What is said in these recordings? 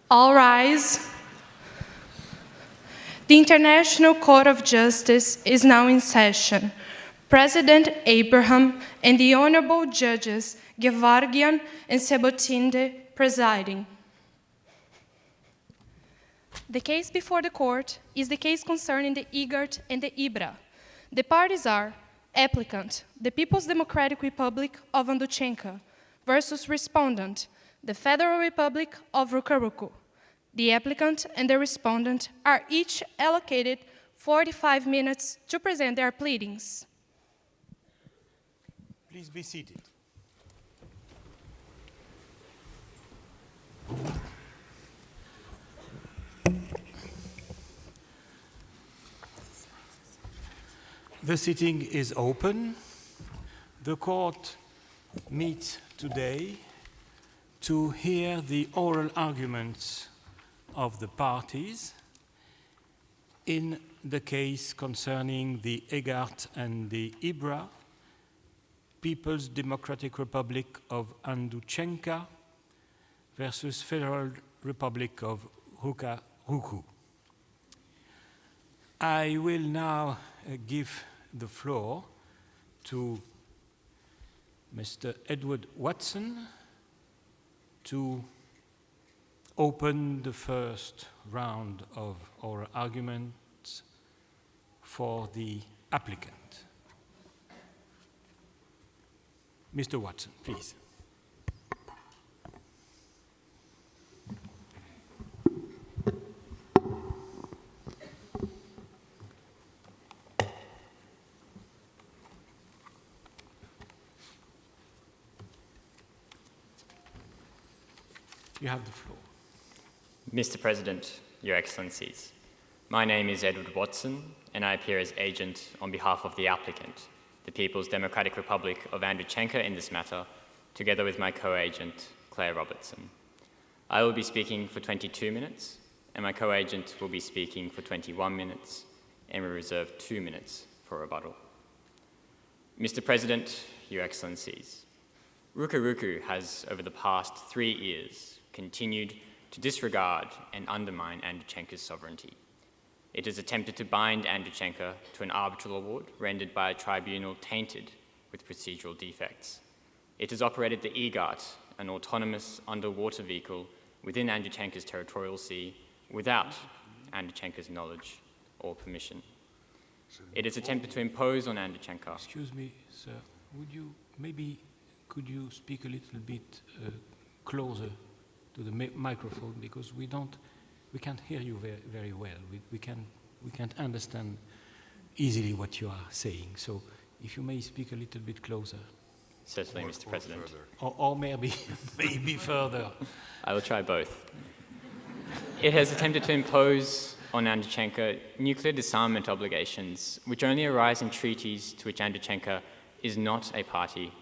All rise. The International Court of Justice is now in session. President Abraham and the Honorable Judges Gevorgian and Sebutinde presiding. The case before the court is the case concerning the IGART and the IBRA. The parties are Applicant, the People's Democratic Republic of Anduchenka, versus Respondent, the Federal Republic of Rukaruku. The applicant and the respondent are each allocated 45 minutes to present their pleadings. Please be seated. The sitting is open. The court meets today to hear the oral arguments of the parties in the case concerning the IGART and the IBRA, People's Democratic Republic of Anduchenka versus Federal Republic of Rukaruku. I will now give the floor to Mr. Edward Watson to open the first round of oral arguments for the applicant. Mr. Watson, please. You have the floor. Mr. President, Your Excellencies, my name is Edward Watson, and I appear as agent on behalf of the applicant, the People's Democratic Republic of Anduchenka in this matter, together with my co-agent, Claire Robertson. I will be speaking for 22 minutes, and my co-agent will be speaking for 21 minutes, and we reserve 2 minutes for rebuttal. Mr. President, Your Excellencies, Rukaruku has, over the past 3 years, continued to disregard and undermine Anduchenka's sovereignty. It has attempted to bind Anduchenka to an arbitral award rendered by a tribunal tainted with procedural defects. It has operated the IGART, an autonomous underwater vehicle within Anduchenka's territorial sea, without Anduchenka's knowledge or permission. It has attempted to impose on Anduchenka. Excuse me, sir. Could you speak a little bit closer to the microphone, because we can't hear you very well. We can't understand easily what you are saying. So if you may speak a little bit closer. Certainly, Mr. President. Or maybe further. I will try both. It has attempted to impose on Anduchenka nuclear disarmament obligations, which only arise in treaties to which Anduchenka is not a party,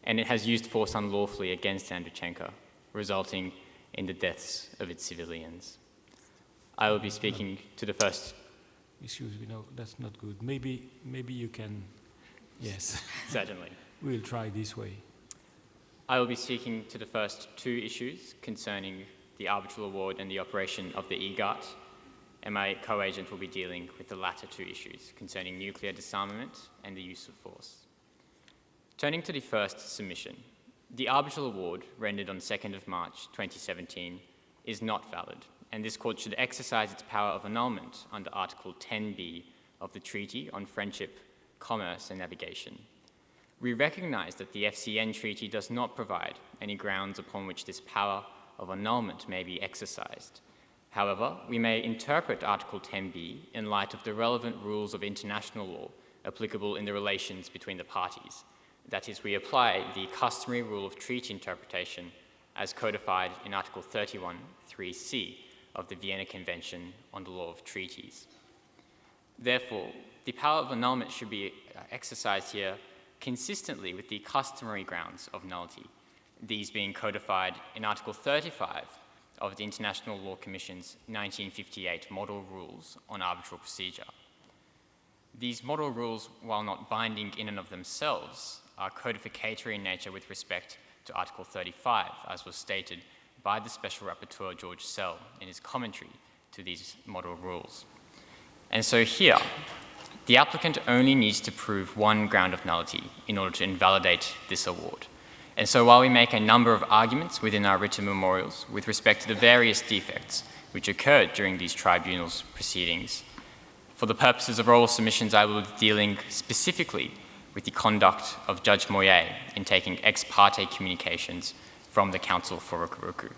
and it has used force unlawfully against Anduchenka, resulting in the deaths of its civilians. I will be speaking to the first... Excuse me, no, that's not good. Maybe you can... Yes. Certainly. We'll try this way. I will be speaking to the first 2 issues concerning the arbitral award and the operation of the IGART, and my co-agent will be dealing with the latter 2 issues concerning nuclear disarmament and the use of force. Turning to the first submission, the arbitral award rendered on 2nd of March 2017 is not valid, and this court should exercise its power of annulment under Article 10b of the Treaty on Friendship, Commerce and Navigation. We recognize that the FCN Treaty does not provide any grounds upon which this power of annulment may be exercised. However, we may interpret Article 10b in light of the relevant rules of international law applicable in the relations between the parties. That is, we apply the customary rule of treaty interpretation as codified in Article 31(3)(c) of the Vienna Convention on the Law of Treaties. Therefore, the power of annulment should be exercised here consistently with the customary grounds of nullity, these being codified in Article 35 of the International Law Commission's 1958 Model Rules on Arbitral Procedure. These model rules, while not binding in and of themselves, are codificatory in nature with respect to Article 35, as was stated by the Special Rapporteur George Sell in his commentary to these model rules. And so here, the applicant only needs to prove one ground of nullity in order to invalidate this award. And so while we make a number of arguments within our written memorials with respect to the various defects which occurred during these tribunals' proceedings, for the purposes of oral submissions, I will be dealing specifically with the conduct of Judge Moyer in taking ex parte communications from the counsel for Rukuruku.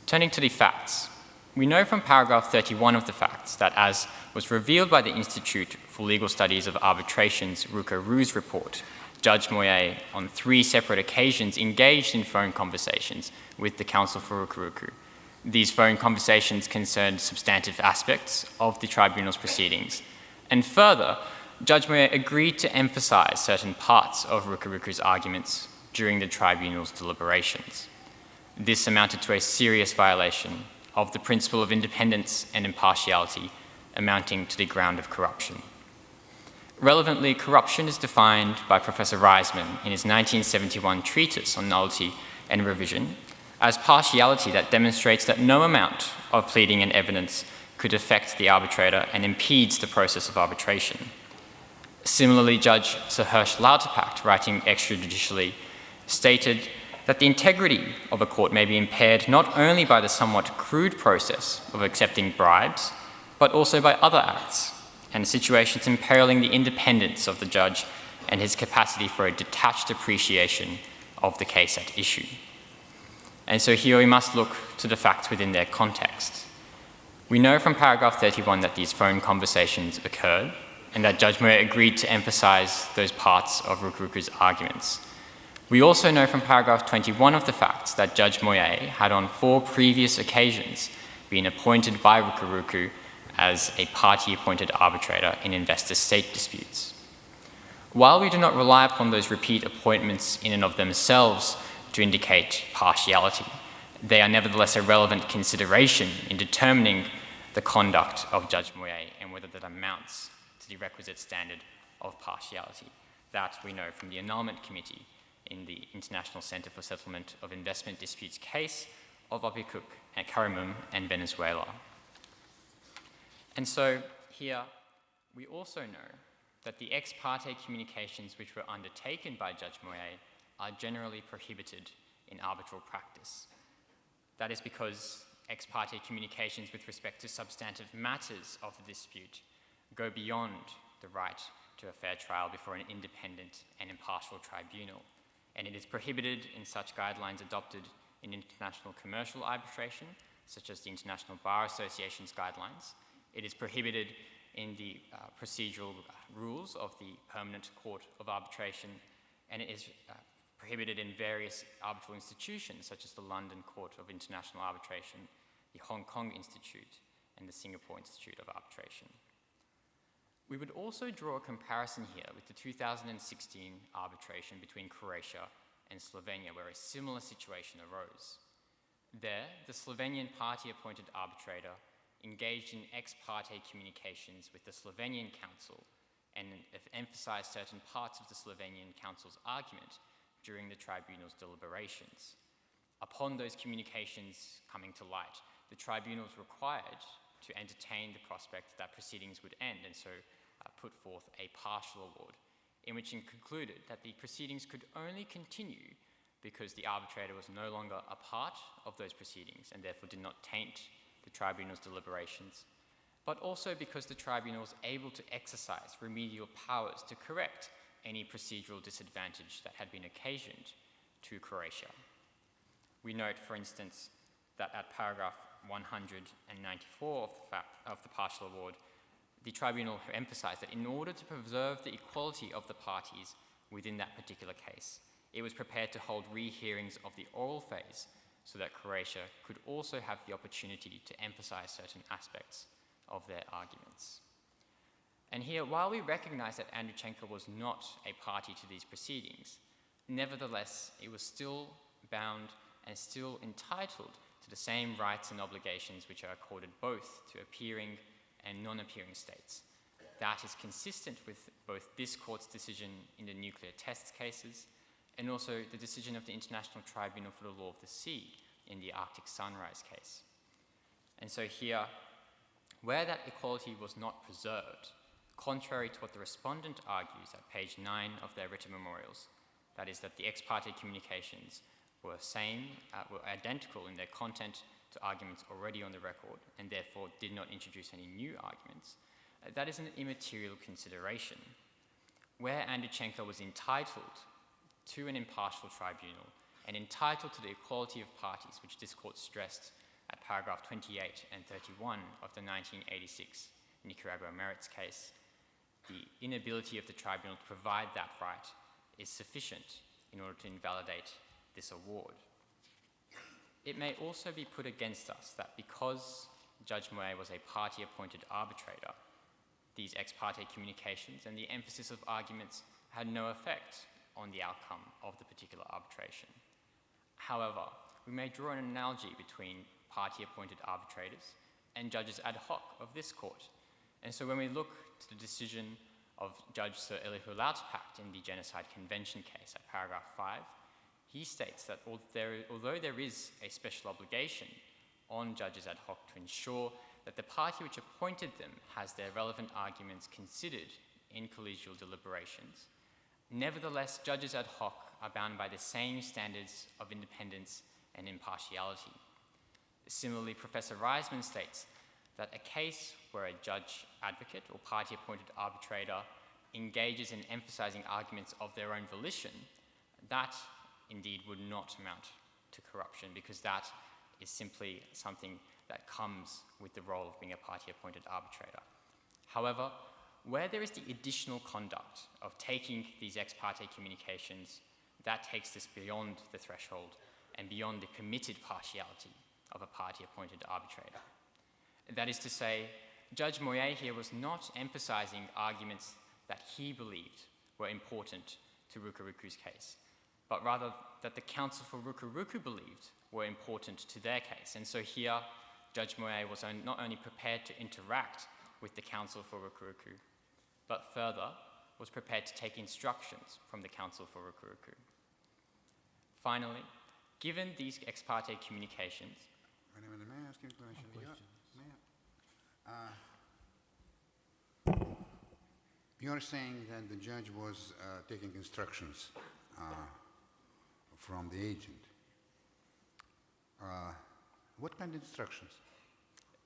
Turning to the facts, we know from paragraph 31 of the facts that, as was revealed by the Institute for Legal Studies of Arbitration's Ruka-Ruse report, Judge Moyer on 3 separate occasions engaged in phone conversations with the counsel for Rukuruku. These phone conversations concerned substantive aspects of the tribunal's proceedings. And further, Judge Moyer agreed to emphasize certain parts of Rukuruku's arguments during the tribunal's deliberations. This amounted to a serious violation of the principle of independence and impartiality, amounting to the ground of corruption. Relevantly, corruption is defined by Professor Reisman in his 1971 treatise on nullity and revision as partiality that demonstrates that no amount of pleading and evidence could affect the arbitrator and impedes the process of arbitration. Similarly, Judge Sir Hirsch Lauterpacht, writing extrajudicially, stated that the integrity of a court may be impaired not only by the somewhat crude process of accepting bribes, but also by other acts and situations imperiling the independence of the judge and his capacity for a detached appreciation of the case at issue. And so here we must look to the facts within their context. We know from paragraph 31 that these phone conversations occurred and that Judge Moyer agreed to emphasize those parts of Rukuruku's arguments. We also know from paragraph 21 of the facts that Judge Moyer had on 4 previous occasions been appointed by Rukuruku as a party-appointed arbitrator in investor-state disputes. While we do not rely upon those repeat appointments in and of themselves to indicate partiality, they are nevertheless a relevant consideration in determining the conduct of Judge Moyer and whether that amounts to the requisite standard of partiality. That we know from the annulment committee in the International Center for Settlement of Investment Disputes case of Opikuk and Karimum and Venezuela. And so here we also know that the ex parte communications which were undertaken by Judge Moyer are generally prohibited in arbitral practice. That is because ex parte communications with respect to substantive matters of the dispute go beyond the right to a fair trial before an independent and impartial tribunal, and it is prohibited in such guidelines adopted in international commercial arbitration, such as the International Bar Association's guidelines. It is prohibited in the procedural rules of the Permanent Court of Arbitration, and it is prohibited in various arbitral institutions, such as the London Court of International Arbitration, the Hong Kong Institute, and the Singapore Institute of Arbitration. We would also draw a comparison here with the 2016 arbitration between Croatia and Slovenia, where a similar situation arose. There, the Slovenian party-appointed arbitrator engaged in ex parte communications with the Slovenian council and emphasized certain parts of the Slovenian council's argument during the tribunal's deliberations. Upon those communications coming to light, the tribunal was required to entertain the prospect that proceedings would end, and so put forth a partial award, in which it concluded that the proceedings could only continue because the arbitrator was no longer a part of those proceedings and therefore did not taint the tribunal's deliberations, but also because the tribunal was able to exercise remedial powers to correct any procedural disadvantage that had been occasioned to Croatia. We note, for instance, that at paragraph 194 of the partial award, the tribunal emphasized that in order to preserve the equality of the parties within that particular case, it was prepared to hold rehearings of the oral phase so that Croatia could also have the opportunity to emphasize certain aspects of their arguments. And here, while we recognize that Andrichenko was not a party to these proceedings, nevertheless, it was still bound and still entitled to the same rights and obligations which are accorded both to appearing and non-appearing states. That is consistent with both this court's decision in the nuclear tests cases and also the decision of the International Tribunal for the Law of the Sea in the Arctic Sunrise case. And so here, where that equality was not preserved, contrary to what the respondent argues at page 9 of their written memorials, that is that the ex parte communications were identical in their content to arguments already on the record and therefore did not introduce any new arguments, that is an immaterial consideration. Where Andreychenko was entitled to an impartial tribunal and entitled to the equality of parties, which this court stressed at paragraph 28 and 31 of the 1986 Nicaragua merits case, the inability of the tribunal to provide that right is sufficient in order to invalidate this award. It may also be put against us that because Judge Moët was a party-appointed arbitrator, these ex parte communications and the emphasis of arguments had no effect on the outcome of the particular arbitration. However, we may draw an analogy between party-appointed arbitrators and judges ad hoc of this court. And so when we look to the decision of Judge Sir Elihu Lautpact in the Genocide Convention case at paragraph 5, he states that although there is a special obligation on judges ad hoc to ensure that the party which appointed them has their relevant arguments considered in collegial deliberations, nevertheless, judges ad hoc are bound by the same standards of independence and impartiality. Similarly, Professor Reisman states that a case where a judge advocate or party-appointed arbitrator engages in emphasizing arguments of their own volition, that indeed would not amount to corruption, because that is simply something that comes with the role of being a party-appointed arbitrator. However, where there is the additional conduct of taking these ex parte communications, that takes this beyond the threshold and beyond the permitted partiality of a party-appointed arbitrator. That is to say, Judge Moët here was not emphasizing arguments that he believed were important to Rukuruku's case, but rather that the counsel for Rukuruku believed were important to their case. And so here, Judge Moët was not only prepared to interact with the counsel for Rukuruku, but further was prepared to take instructions from the counsel for Rukuruku. Finally, given these ex parte communications... Wait a minute, may I ask you a question? You're saying that the judge was taking instructions from the agent. What kind of instructions?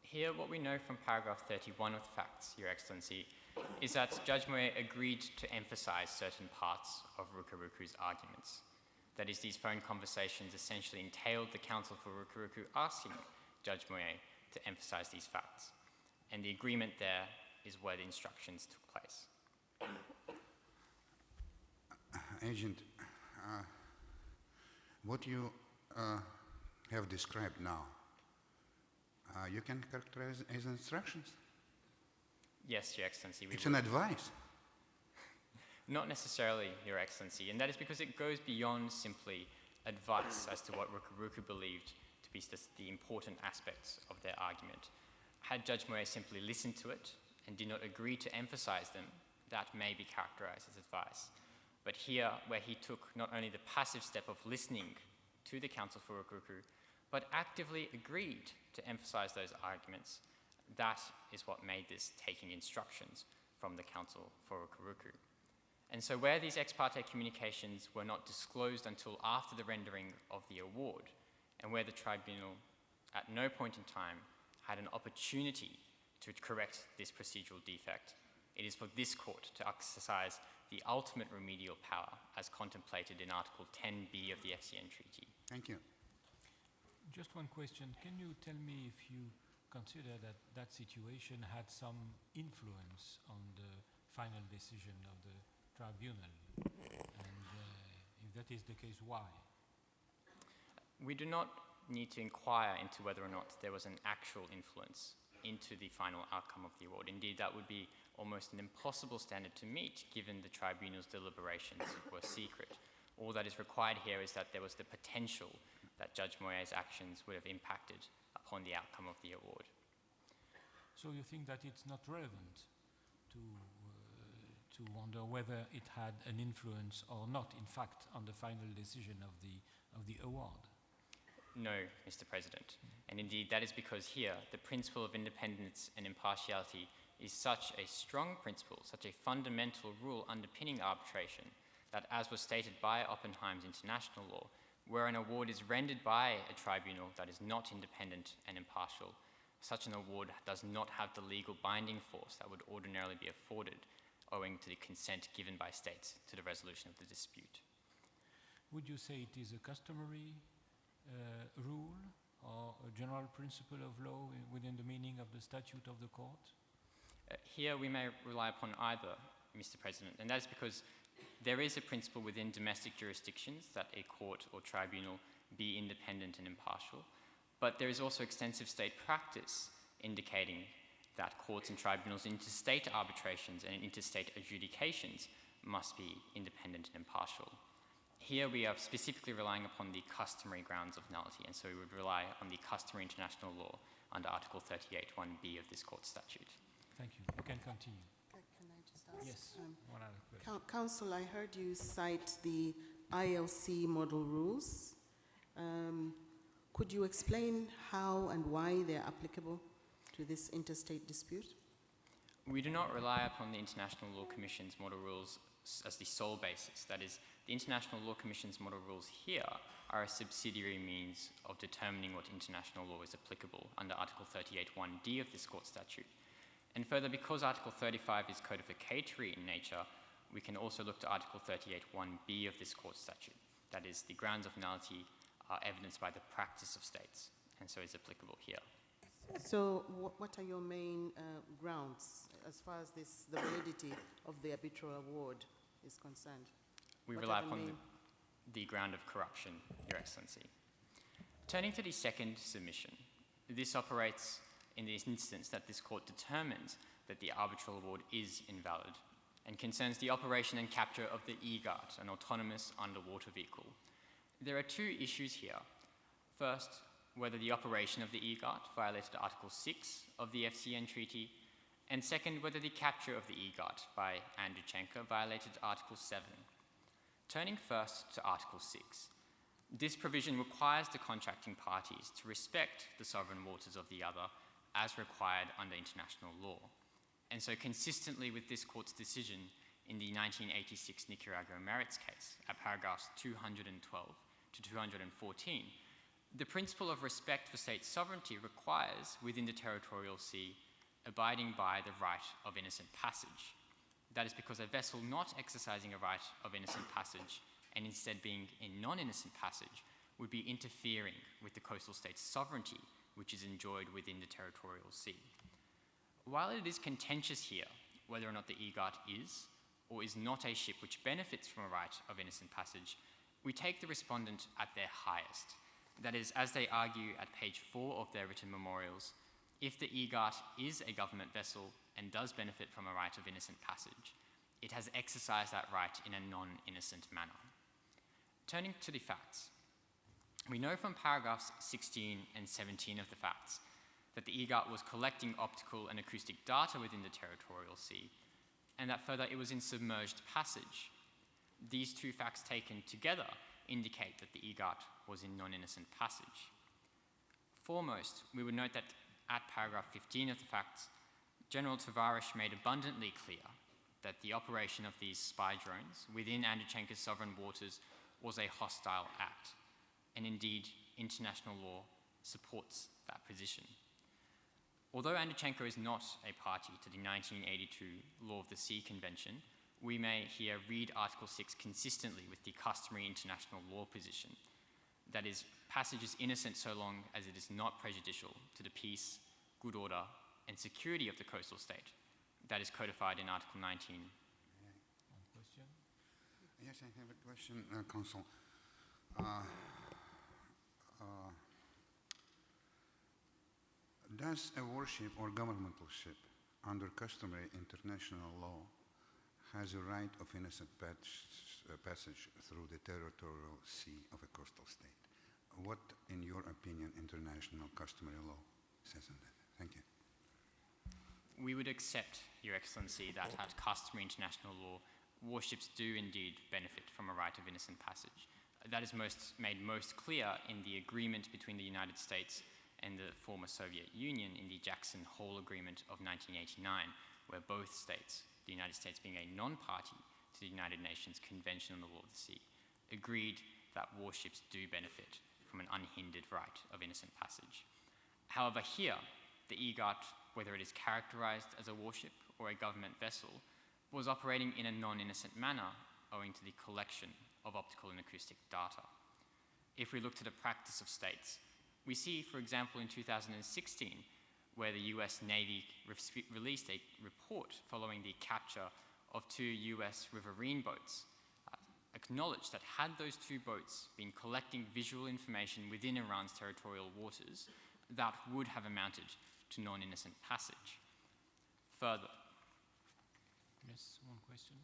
Here, what we know from paragraph 31 of the facts, Your Excellency, is that Judge Moët agreed to emphasize certain parts of Rukuruku's arguments. That is, these phone conversations essentially entailed the counsel for Rukuruku asking Judge Moët to emphasize these facts. And the agreement there is where the instructions took place. Agent, what you have described now, you can characterize as instructions? Yes, Your Excellency. It's an advice. Not necessarily, Your Excellency, and that is because it goes beyond simply advice as to what Rukuruku believed to be the important aspects of their argument. Had Judge Moët simply listened to it and did not agree to emphasize them, that may be characterized as advice. But here, where he took not only the passive step of listening to the counsel for Rukuruku, but actively agreed to emphasize those arguments, that is what made this taking instructions from the counsel for Rukuruku. And so where these ex parte communications were not disclosed until after the rendering of the award, and where the tribunal at no point in time had an opportunity to correct this procedural defect, it is for this court to exercise the ultimate remedial power as contemplated in Article 10b of the FCN Treaty. Thank you. Just one question. Can you tell me if you consider that that situation had some influence on the final decision of the tribunal? And if that is the case, why? We do not need to inquire into whether or not there was an actual influence into the final outcome of the award. Indeed, that would be almost an impossible standard to meet given the tribunal's deliberations were secret. All that is required here is that there was the potential that Judge Moët's actions would have impacted upon the outcome of the award. So you think that it's not relevant to wonder whether it had an influence or not, in fact, on the final decision of the award? No, Mr. President. And indeed, that is because here, the principle of independence and impartiality is such a strong principle, such a fundamental rule underpinning arbitration, that as was stated by Oppenheim's international law, where an award is rendered by a tribunal that is not independent and impartial, such an award does not have the legal binding force that would ordinarily be afforded owing to the consent given by states to the resolution of the dispute. Would you say it is a customary rule or a general principle of law within the meaning of the statute of the court? Here we may rely upon either, Mr. President, and that is because there is a principle within domestic jurisdictions that a court or tribunal be independent and impartial, but there is also extensive state practice indicating that courts and tribunals in interstate arbitrations and interstate adjudications must be independent and impartial. Here we are specifically relying upon the customary grounds of nullity, and so we would rely on the customary international law under Article 38(1)(b) of this court statute. Thank you. You can continue. Can I just ask? Yes, one other question. Counsel, I heard you cite the ILC model rules. Could you explain how and why they're applicable to this interstate dispute? We do not rely upon the International Law Commission's model rules as the sole basis. That is, the International Law Commission's model rules here are a subsidiary means of determining what international law is applicable under Article 38(1)(d) of this court statute. And further, because Article 35 is codificatory in nature, we can also look to Article 38(1)(b) of this court statute. That is, the grounds of nullity are evidenced by the practice of states, and so is applicable here. So what are your main grounds as far as the validity of the arbitral award is concerned? We What rely are the upon main- the ground of corruption, Your Excellency. Turning to the second submission, this operates in the instance that this court determines that the arbitral award is invalid and concerns the operation and capture of the EGAT, an autonomous underwater vehicle. There are two issues here. First, whether the operation of the EGAT violated Article 6 of the FCN Treaty, and second, whether the capture of the EGAT by Andreychenko violated Article 7. Turning first to Article 6, this provision requires the contracting parties to respect the sovereign waters of the other as required under international law. And so consistently with this court's decision in the 1986 Nicaragua merits case at paragraphs 212 to 214, the principle of respect for state sovereignty requires, within the territorial sea, abiding by the right of innocent passage. That is because a vessel not exercising a right of innocent passage and instead being in non-innocent passage would be interfering with the coastal state's sovereignty, which is enjoyed within the territorial sea. While it is contentious here whether or not the EGAT is or is not a ship which benefits from a right of innocent passage, we take the respondent at their highest. That is, as they argue at page 4 of their written memorials, if the EGAT is a government vessel and does benefit from a right of innocent passage, it has exercised that right in a non-innocent manner. Turning to the facts, we know from paragraphs 16 and 17 of the facts that the EGAT was collecting optical and acoustic data within the territorial sea, and that further it was in submerged passage. These two facts taken together indicate that the EGAT was in non-innocent passage. Foremost, we would note that at paragraph 15 of the facts, General Tavares made abundantly clear that the operation of these spy drones within Andreychenko's sovereign waters was a hostile act, and indeed international law supports that position. Although Andreychenko is not a party to the 1982 Law of the Sea Convention, we may here read Article 6 consistently with the customary international law position. That is, passage is innocent so long as it is not prejudicial to the peace, good order, and security of the coastal state. That is codified in Article 19. One question? Yes, I have a question, Counsel. Does a warship or governmental ship under customary international law has a right of innocent passage through the territorial sea of a coastal state? What, in your opinion, international customary law says on that? Thank you. We would accept, Your Excellency, that at customary international law, warships do indeed benefit from a right of innocent passage. That is made most clear in the agreement between the United States and the former Soviet Union in the Jackson Hole Agreement of 1989, where both states, the United States being a non-party to the United Nations Convention on the Law of the Sea, agreed that warships do benefit from an unhindered right of innocent passage. However, here, the EGAT, whether it is characterized as a warship or a government vessel, was operating in a non-innocent manner owing to the collection of optical and acoustic data. If we look to the practice of states, we see, for example, in 2016, where the US Navy released a report following the capture of 2 US riverine boats, acknowledged that had those 2 boats been collecting visual information within Iran's territorial waters, that would have amounted to non-innocent passage. Further. Yes, one question.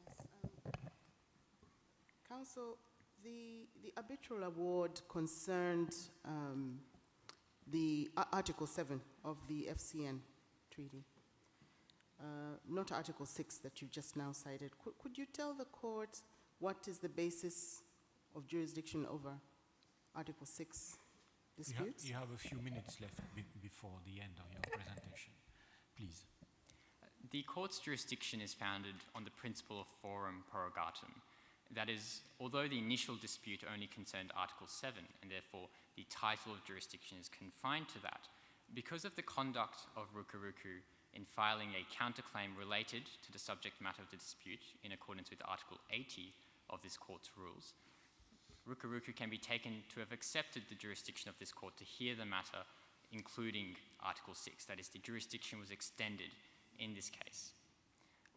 Yes. Counsel, the arbitral award concerned the Article 7 of the FCN Treaty, not Article 6 that you just now cited. Could you tell the court what is the basis of jurisdiction over Article 6 disputes? You have a few minutes left before the end of your presentation. Please. The court's jurisdiction is founded on the principle of forum prorogatum. That is, although the initial dispute only concerned Article 7, and therefore the title of jurisdiction is confined to that, because of the conduct of Rukuruku in filing a counterclaim related to the subject matter of the dispute in accordance with Article 80 of this court's rules, Rukuruku can be taken to have accepted the jurisdiction of this court to hear the matter, including Article 6. That is, the jurisdiction was extended in this case.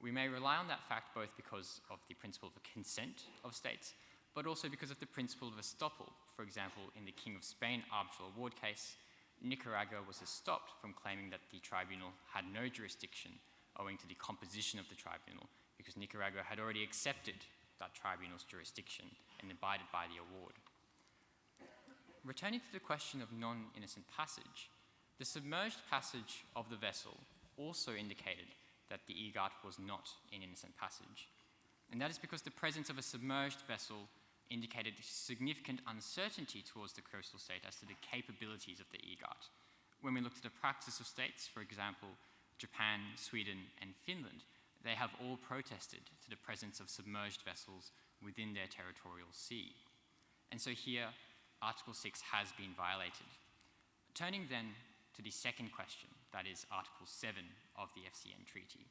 We may rely on that fact both because of the principle of consent of states, but also because of the principle of estoppel. For example, in the King of Spain arbitral award case, Nicaragua was estopped from claiming that the tribunal had no jurisdiction owing to the composition of the tribunal, because Nicaragua had already accepted that tribunal's jurisdiction and abided by the award. Returning to the question of non-innocent passage, the submerged passage of the vessel also indicated that the EGAT was not in innocent passage. And that is because the presence of a submerged vessel indicated significant uncertainty towards the coastal state as to the capabilities of the EGAT. When we look to the practice of states, for example, Japan, Sweden, and Finland, they have all protested to the presence of submerged vessels within their territorial sea. And so here, Article 6 has been violated. Turning then to the second question, that is Article 7 of the FCN Treaty.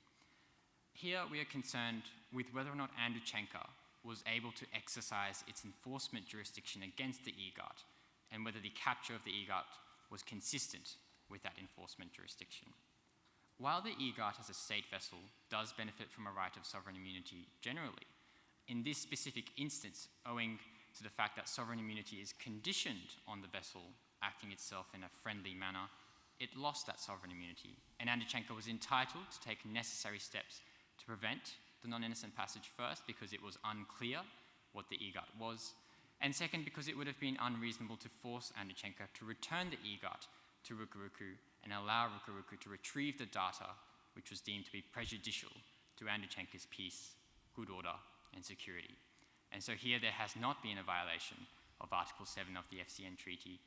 Here we are concerned with whether or not Andreychenko was able to exercise its enforcement jurisdiction against the EGAT and whether the capture of the EGAT was consistent with that enforcement jurisdiction. While the EGAT as a state vessel does benefit from a right of sovereign immunity generally, in this specific instance, owing to the fact that sovereign immunity is conditioned on the vessel acting itself in a friendly manner, it lost that sovereign immunity, and Andreychenko was entitled to take necessary steps to prevent the non-innocent passage, first because it was unclear what the EGAT was, and second because it would have been unreasonable to force Andreychenko to return the EGAT to Rukuruku and allow Rukuruku to retrieve the data which was deemed to be prejudicial to Andreychenko's peace, good order, and security. And so here there has not been a violation of Article 7 of the FCN Treaty,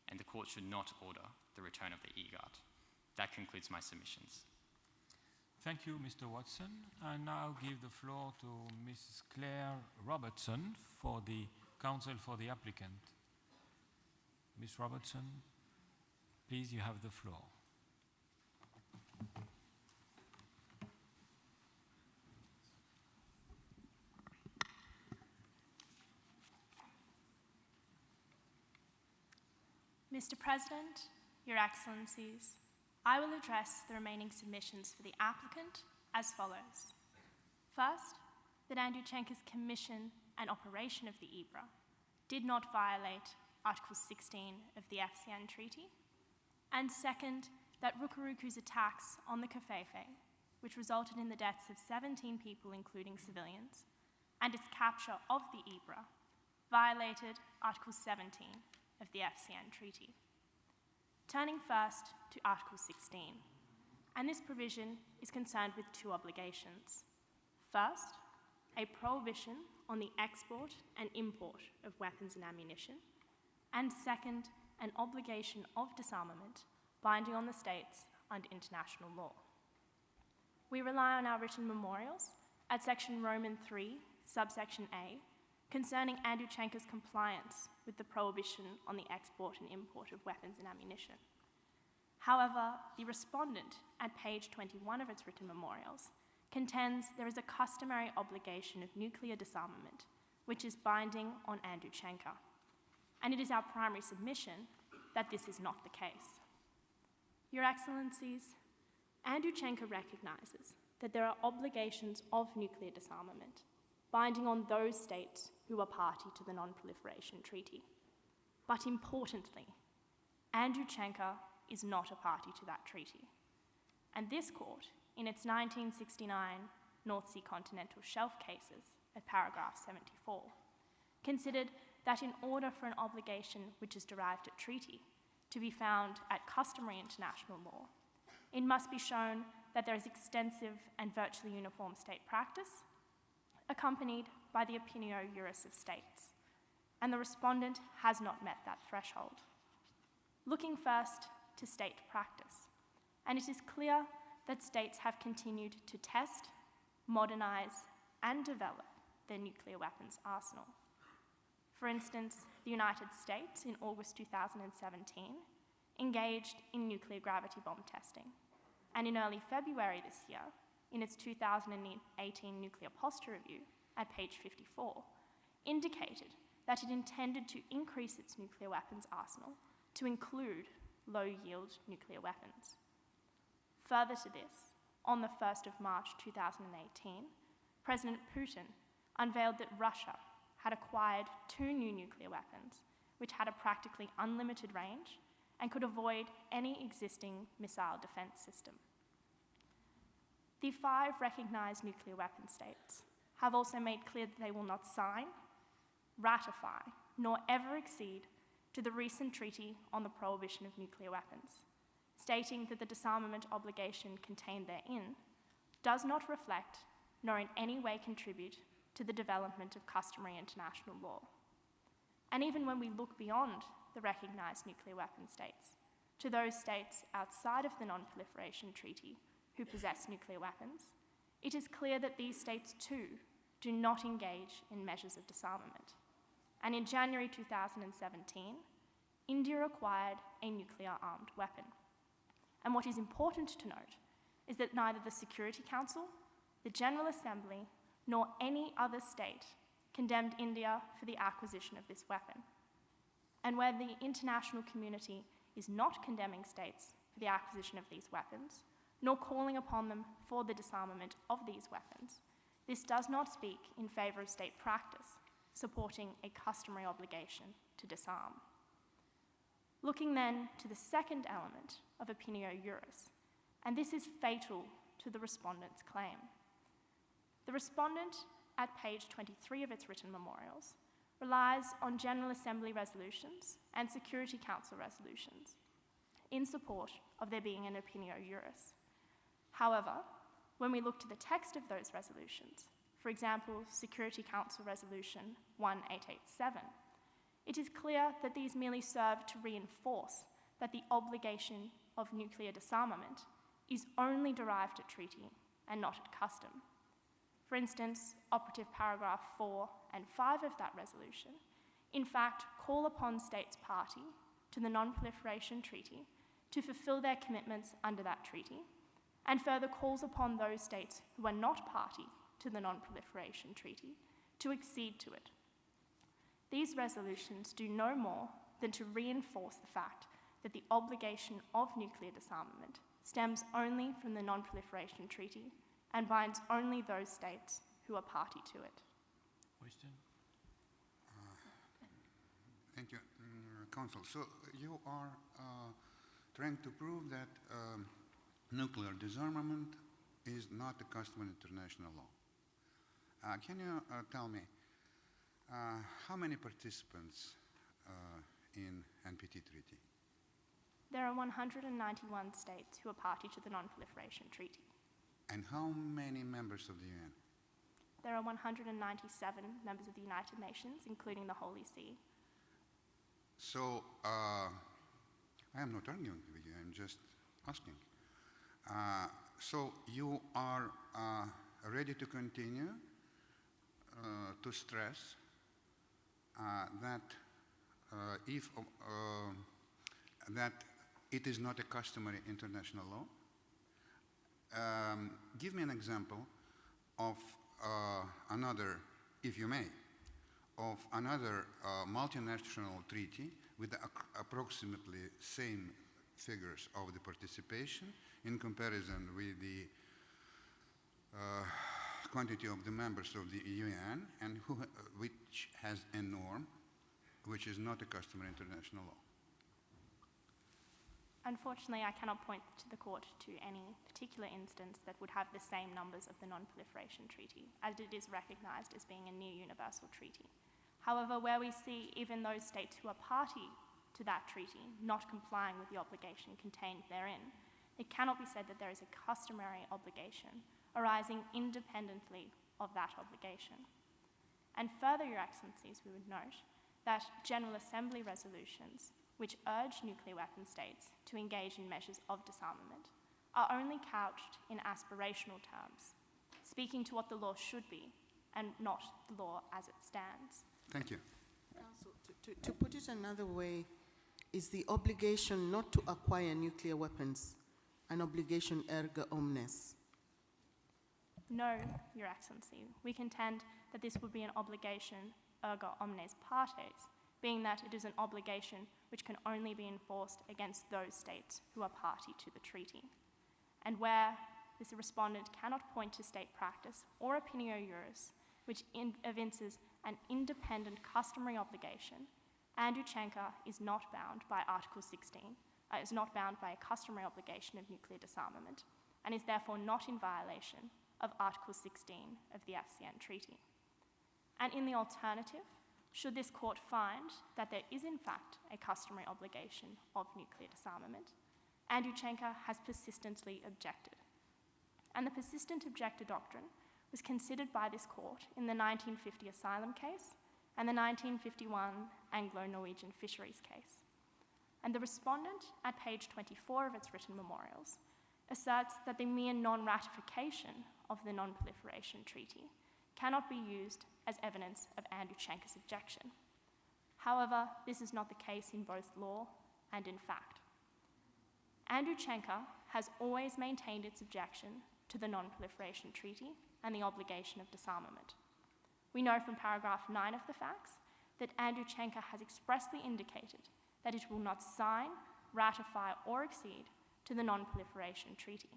and the court should not order the return of the EGAT. That concludes my submissions. Thank you, Mr. Watson. I now give the floor to Mrs. Claire Robertson for the counsel for the applicant. Ms. Robertson, please, you have the floor. Mr. President, Your Excellencies, I will address the remaining submissions for the applicant as follows. First, that Andreychenko's commission and operation of the IBRA did not violate Article 16 of the FCN Treaty. And second, that Rukuruku's attacks on the Covfefe, which resulted in the deaths of 17 people, including civilians, and its capture of the IBRA, violated Article 17 of the FCN Treaty. Turning first to Article 16, and this provision is concerned with two obligations. First, a prohibition on on the export and import of weapons and ammunition, and second, an obligation of disarmament binding on the states under international law. We rely on our written memorials at section Roman 3, subsection A, concerning Andreychenko's compliance with the prohibition on the export and import of weapons and ammunition. However, the respondent at page 21 of its written memorials contends there is a customary obligation of nuclear disarmament, which is binding on Andreychenko, and it is our primary submission that this is not the case. Your Excellencies, Andreychenko recognizes that there are obligations of nuclear disarmament binding on those states who are party to the Non-Proliferation Treaty. But importantly, Andreychenko is not a party to that treaty. And this court, in its 1969 North Sea continental shelf cases at paragraph 74, considered that in order for an obligation which is derived at treaty to be found at customary international law, it must be shown that there is extensive and virtually uniform state practice, accompanied by the opinio juris of states, and the respondent has not met that threshold. Looking first to state practice, and it is clear that states have continued to test, modernize, and develop their nuclear weapons arsenal. For instance, the United States in August 2017 engaged in nuclear gravity bomb testing, and in early February this year, in its 2018 nuclear posture review at page 54, indicated that it intended to increase its nuclear weapons arsenal to include low-yield nuclear weapons. Further to this, on the 1st of March 2018, President Putin unveiled that Russia had acquired 2 new nuclear weapons, which had a practically unlimited range and could avoid any existing missile defense system. The 5 recognized nuclear weapon states have also made clear that they will not sign, ratify, nor ever accede to the recent treaty on the prohibition of nuclear weapons, stating that the disarmament obligation contained therein does not reflect nor in any way contribute to the development of customary international law. And even when we look beyond the recognized nuclear weapon states to those states outside of the Non-Proliferation Treaty who possess nuclear weapons, it is clear that these states too do not engage in measures of disarmament. And in January 2017, India acquired a nuclear-armed weapon. And what is important to note is that neither the Security Council, the General Assembly, nor any other state condemned India for the acquisition of this weapon. And where the international community is not condemning states for the acquisition of these weapons, nor calling upon them for the disarmament of these weapons, this does not speak in favor of state practice, supporting a customary obligation to disarm. Looking then to the second element of opinio juris, and this is fatal to the respondent's claim. The respondent, at page 23 of its written memorials, relies on General Assembly resolutions and Security Council resolutions in support of there being an opinio juris. However, when we look to the text of those resolutions, for example, Security Council Resolution 1887, it is clear that these merely serve to reinforce that the obligation of nuclear disarmament is only derived at treaty and not at custom. For instance, operative paragraph 4 and 5 of that resolution, in fact, call upon states party to the Non-Proliferation Treaty to fulfill their commitments under that treaty, and further calls upon those states who are not party to the Non-Proliferation Treaty to accede to it. These resolutions do no more than to reinforce the fact that the obligation of nuclear disarmament stems only from the Non-Proliferation Treaty and binds only those states who are party to it. Question? Thank you, Counsel. So you are trying to prove that nuclear disarmament is not a customary international law. Can you tell me how many participants in NPT treaty? There are 191 states who are party to the Non-Proliferation Treaty. And how many members of the UN? there are 197 members of the United Nations, including the Holy See. So, I am not arguing with you, I'm just asking. So you are ready to continue to stress that that it is not a customary international law? Give me an example of another, if you may, of another multinational treaty with the approximately same figures of the participation in comparison with the quantity of the members of the UN, and which has a norm which is not a customary international law. Unfortunately, I cannot point to the court to any particular instance that would have the same numbers of the Non-Proliferation Treaty, as it is recognised as being a near universal treaty. However, where we see even those states who are party to that treaty not complying with the obligation contained therein, it cannot be said that there is a customary obligation arising independently of that obligation. And further, Your Excellencies, we would note that General Assembly resolutions which urge nuclear weapon states to engage in measures of disarmament are only couched in aspirational terms, speaking to what the law should be and not the law as it stands. Thank you. Counsel, to put it another way, is the obligation not to acquire nuclear weapons an obligation erga omnes? No, Your Excellency. We contend that this would be an obligation erga omnes partes, being that it is an obligation which can only be enforced against those states who are party to the treaty. And where this respondent cannot point to state practice or opinio juris, which evinces an independent customary obligation, Andreychenko is not bound by Article 16, is not bound by a customary obligation of nuclear disarmament, and is therefore not in violation of Article 16 of the FCN Treaty. And in the alternative, should this court find that there is in fact a customary obligation of nuclear disarmament, Andreychenko has persistently objected. And the persistent objector doctrine was considered by this court in the 1950 asylum case and the 1951 Anglo-Norwegian fisheries case. And the respondent, at page 24 of its written memorials, asserts that the mere non-ratification of the Non-Proliferation Treaty cannot be used as evidence of Andreychenko's objection. However, this is not the case in both law and in fact. Andreychenko has always maintained its objection to the Non-Proliferation Treaty and the obligation of disarmament. We know from paragraph 9 of the facts that Andreychenko has expressly indicated that it will not sign, ratify, or accede to the Non-Proliferation Treaty.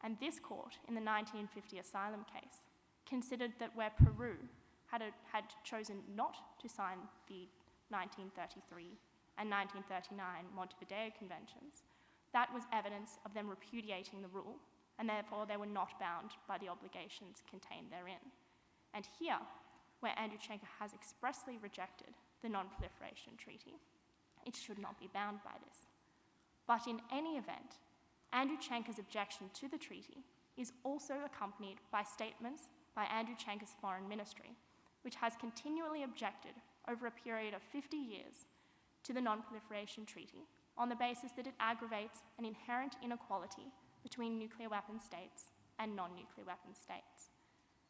And this court, in the 1950 asylum case, considered that where Peru had chosen not to sign the 1933 and 1939 Montevideo Conventions, that was evidence of them repudiating the rule, and therefore they were not bound by the obligations contained therein. And here, where Andreychenko has expressly rejected the Non-Proliferation Treaty, it should not be bound by this. But in any event, Andreychenko's objection to the treaty is also accompanied by statements by Andreychenko's foreign ministry, which has continually objected over a period of 50 years to the Non-Proliferation Treaty on the basis that it aggravates an inherent inequality between nuclear weapon states and non-nuclear weapon states.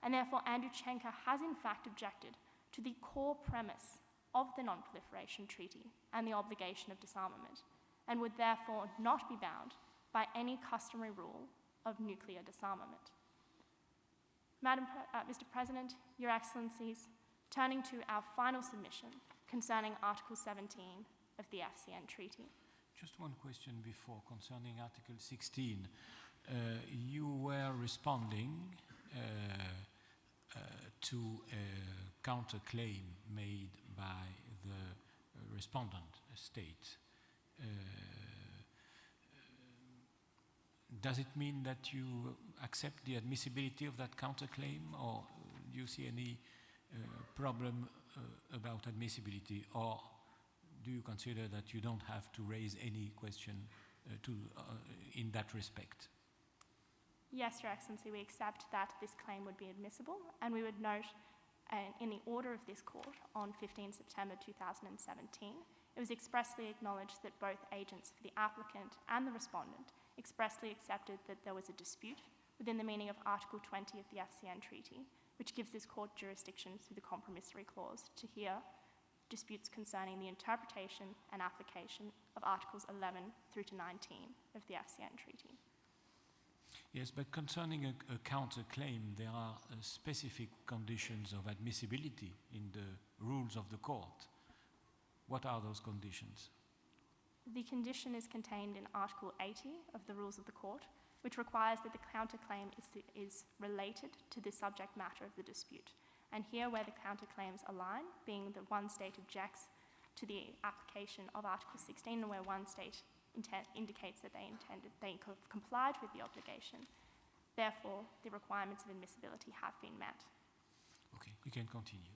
And therefore, Andreychenko has in fact objected to the core premise of the Non-Proliferation Treaty and the obligation of disarmament, and would therefore not be bound by any customary rule of nuclear disarmament. Mr. President, Your Excellencies, turning to our final submission concerning Article 17 of the FCN Treaty. Just one question before concerning Article 16. You were responding to a counterclaim made by the respondent state. Does it mean that you accept the admissibility of that counterclaim, or do you see any problem about admissibility, or do you consider that you don't have to raise any question in that respect? Yes, Your Excellency, we accept that this claim would be admissible, and we would note in the order of this court on 15 September 2017, it was expressly acknowledged that both agents for the applicant and the respondent expressly accepted that there was a dispute within the meaning of Article 20 of the FCN Treaty, which gives this court jurisdiction through the compromissory clause to hear disputes concerning the interpretation and application of Articles 11 through to 19 of the FCN Treaty. Yes, but concerning a counterclaim, there are specific conditions of admissibility in the rules of the court. What are those conditions? The condition is contained in Article 80 of the Rules of the Court, which requires that the counterclaim is related to the subject matter of the dispute. And here, where the counterclaims align, being that one state objects to the application of Article 16, and where one state indicates that they complied with the obligation, therefore, the requirements of admissibility have been met. Okay, you can continue.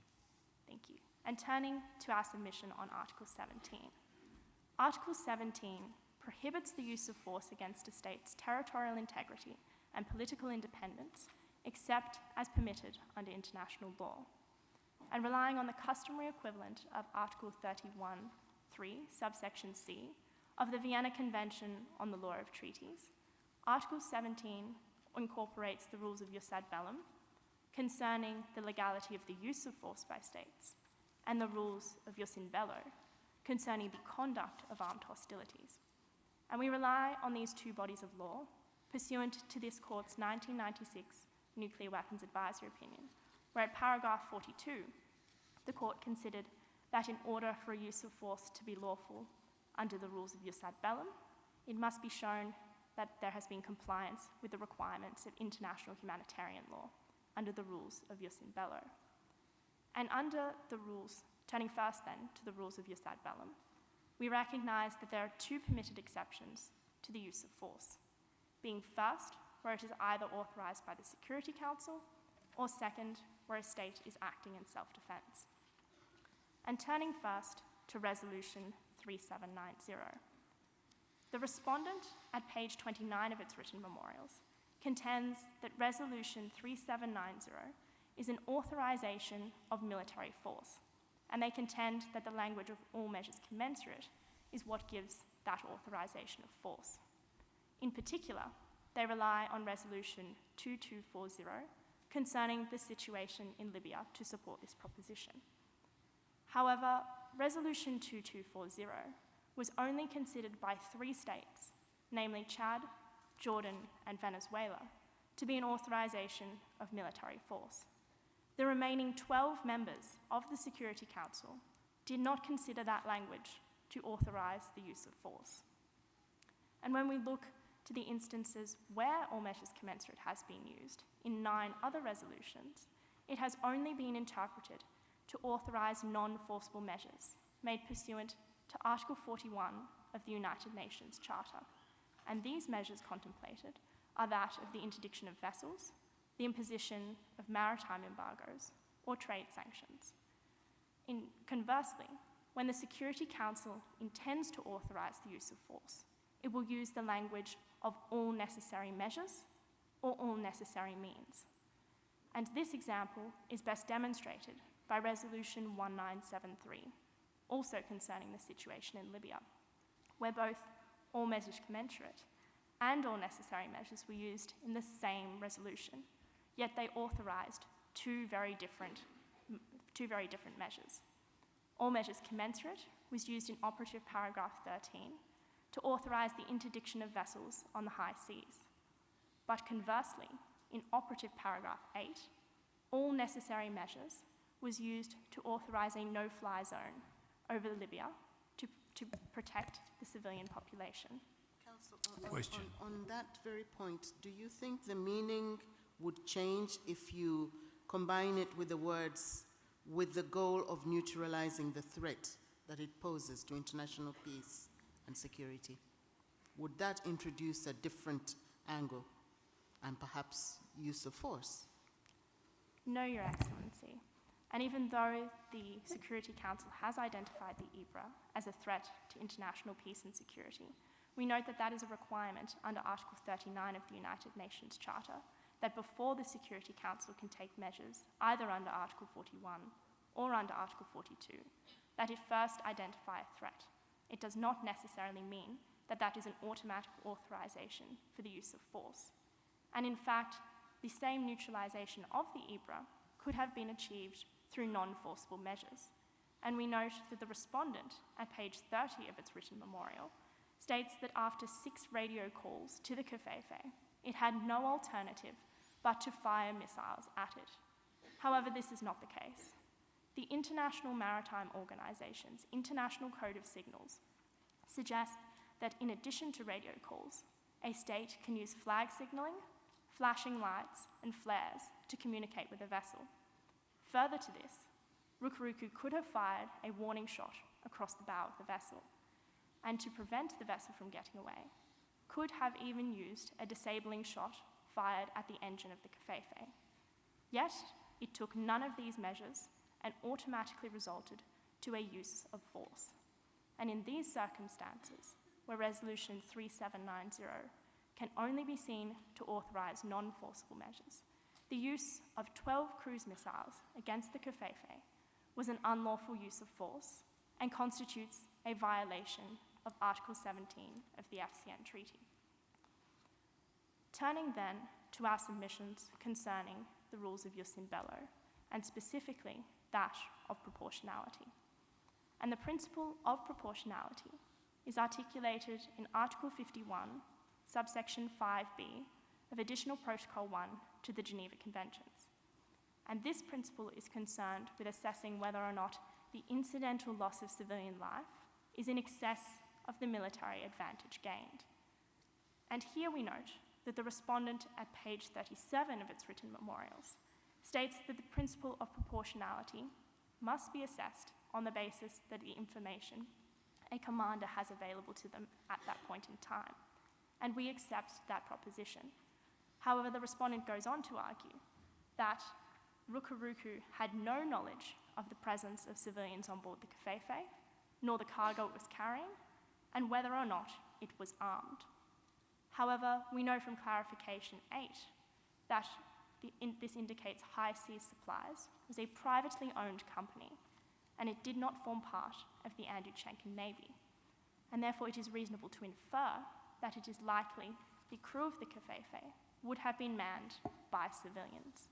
Thank you. And turning to our submission on Article 17. Article 17 prohibits the use of force against a state's territorial integrity and political independence, except as permitted under international law. And relying on the customary equivalent of Article 31(3), subsection C, of the Vienna Convention on the Law of Treaties, Article 17 incorporates the rules of jus ad bellum concerning the legality of the use of force by states, and the rules of jus in bello concerning the conduct of armed hostilities. And we rely on these two bodies of law pursuant to this court's 1996 Nuclear Weapons Advisory Opinion, where at paragraph 42, the court considered that in order for a use of force to be lawful under the rules of jus ad bellum, it must be shown that there has been compliance with the requirements of international humanitarian law under the rules of jus in bello. And under the rules, turning first then to the rules of jus ad bellum, we recognize that there are two permitted exceptions to the use of force, being first, where it is either authorized by the Security Council, or second, where a state is acting in self-defense. And turning first to Resolution 3790. The respondent, at page 29 of its written memorials, contends that Resolution 3790 is an authorization of military force, and they contend that the language of all measures commensurate is what gives that authorization of force. In particular, they rely on Resolution 2240 concerning the situation in Libya to support this proposition. However, Resolution 2240 was only considered by 3 states, namely Chad, Jordan, and Venezuela, to be an authorization of military force. The remaining 12 members of the Security Council did not consider that language to authorize the use of force. And when we look to the instances where all measures commensurate has been used, in 9 other resolutions, it has only been interpreted to authorize non-forcible measures made pursuant to Article 41 of the United Nations Charter. And these measures contemplated are that of the interdiction of vessels, the imposition of maritime embargoes, or trade sanctions. Conversely, when the Security Council intends to authorize the use of force, it will use the language of all necessary measures or all necessary means. And this example is best demonstrated by Resolution 1973, also concerning the situation in Libya, where both all measures commensurate and all necessary measures were used in the same resolution, yet they authorized two very different measures. All measures commensurate was used in operative paragraph 13 to authorize the interdiction of vessels on the high seas. But conversely, in operative paragraph 8, all necessary measures was used to authorize a no-fly zone over Libya to protect the civilian population. Counsel, Question. on that very point, do you think the meaning would change if you combine it with the words "with the goal of neutralizing the threat that it poses to international peace and security"? Would that introduce a different angle and perhaps use of force? No, Your Excellency. And even though the Security Council has identified the IBRA as a threat to international peace and security, we note that that is a requirement under Article 39 of the United Nations Charter, that before the Security Council can take measures, either under Article 41 or under Article 42, that it first identify a threat. It does not necessarily mean that that is an automatic authorization for the use of force. And in fact, the same neutralization of the IBRA could have been achieved through non-forcible measures. And we note that the respondent, at page 30 of its written memorial, states that after 6 radio calls to the Covfefe, it had no alternative but to fire missiles at it. However, this is not the case. The International Maritime Organization's International Code of Signals suggests that in addition to radio calls, a state can use flag signaling, flashing lights, and flares to communicate with a vessel. Further to this, Rukuruku could have fired a warning shot across the bow of the vessel, and to prevent the vessel from getting away, could have even used a disabling shot fired at the engine of the Covfefe. Yet, it took none of these measures and automatically resulted to a use of force. And in these circumstances, where Resolution 3790 can only be seen to authorize non-forcible measures, the use of 12 cruise missiles against the Covfefe was an unlawful use of force and constitutes a violation of Article 17 of the FCN Treaty. Turning then to our submissions concerning the rules of jus in bello, and specifically that of proportionality. And the principle of proportionality is articulated in Article 51, subsection 5b of Additional Protocol 1 to the Geneva Conventions. And this principle is concerned with assessing whether or not the incidental loss of civilian life is in excess of the military advantage gained. And here we note that the respondent at page 37 of its written memorials states that the principle of proportionality must be assessed on the basis that the information a commander has available to them at that point in time. And we accept that proposition. However, the respondent goes on to argue that Rukuruku had no knowledge of the presence of civilians on board the Covfefe, nor the cargo it was carrying, and whether or not it was armed. However, we know from clarification 8 that this indicates High Seas Supplies was a privately owned company, and it did not form part of the Andreychenko Navy. And therefore it is reasonable to infer that it is likely the crew of the Covfefe would have been manned by civilians.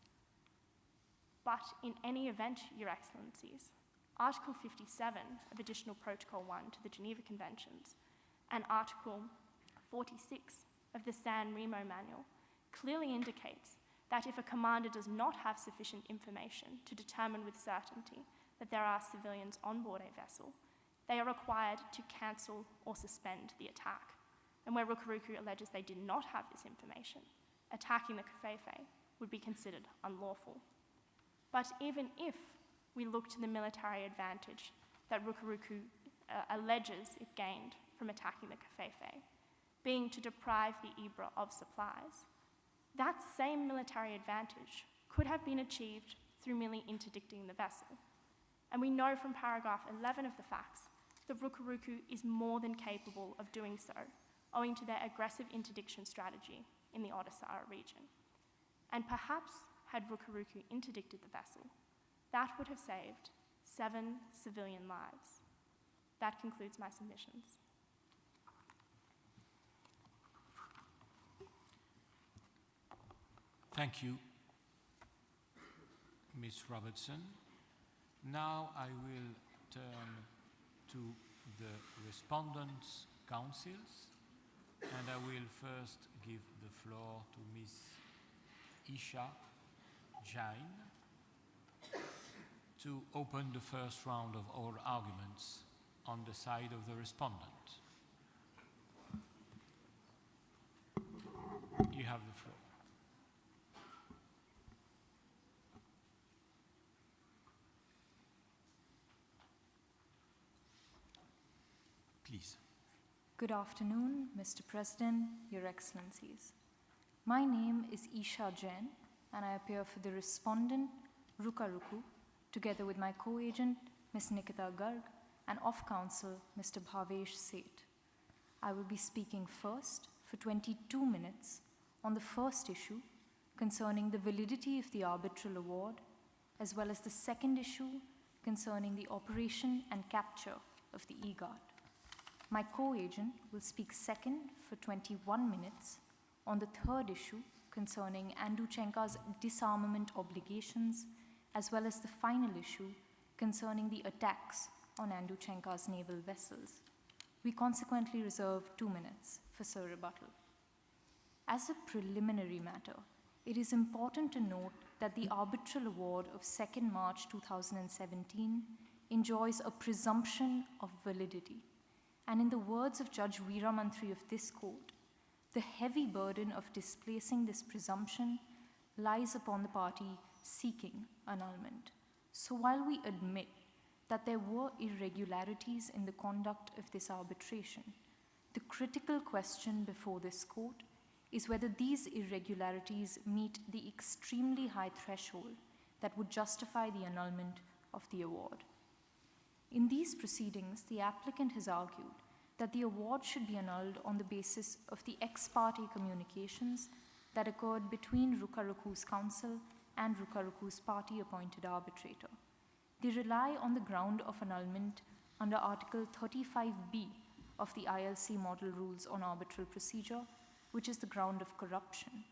But in any event, Your Excellencies, Article 57 of Additional Protocol 1 to the Geneva Conventions and Article 46 of the San Remo Manual clearly indicates that if a commander does not have sufficient information to determine with certainty that there are civilians on board a vessel, they are required to cancel or suspend the attack. And where Rukuruku alleges they did not have this information, attacking the Covfefe would be considered unlawful. But even if we look to the military advantage that Rukuruku alleges it gained from attacking the Covfefe, being to deprive the IBRA of supplies, that same military advantage could have been achieved through merely interdicting the vessel. And we know from paragraph 11 of the facts that Rukuruku is more than capable of doing so, owing to their aggressive interdiction strategy in the Odisara region. And perhaps had Rukuruku interdicted the vessel, that would have saved 7 civilian lives. That concludes my submissions. Thank you, Ms. Robertson. Now I will turn to the respondents' councils, and I will first give the floor to Ms. Isha Jain to open the first round of oral arguments on the side of the respondent. You have the floor. Please. Good afternoon, Mr. President, Your Excellencies. My name is Isha Jain, and I appear for the respondent, Rukuruku, together with my co-agent, Ms. Nikita Garg, and of counsel, Mr. Bhavesh Seth. I will be speaking first for 22 minutes on the first issue concerning the validity of the arbitral award, as well as the second issue concerning the operation and capture of the EGAT. My co-agent will speak second for 21 minutes on the third issue concerning Andruchenka's disarmament obligations, as well as the final issue concerning the attacks on Andruchenka's naval vessels. We consequently reserve 2 minutes for Sir rebuttal. As a preliminary matter, it is important to note that the arbitral award of 2nd March 2017 enjoys a presumption of validity. And in the words of Judge Veeramantri of this court, the heavy burden of displacing this presumption lies upon the party seeking annulment. So while we admit that there were irregularities in the conduct of this arbitration, the critical question before this court is whether these irregularities meet the extremely high threshold that would justify the annulment of the award. In these proceedings, the applicant has argued that the award should be annulled on the basis of the ex parte communications that occurred between Rukaruku's counsel and Rukaruku's party-appointed arbitrator. They rely on the ground of annulment under Article 35B of the ILC Model Rules on Arbitral Procedure, which is the ground of corruption.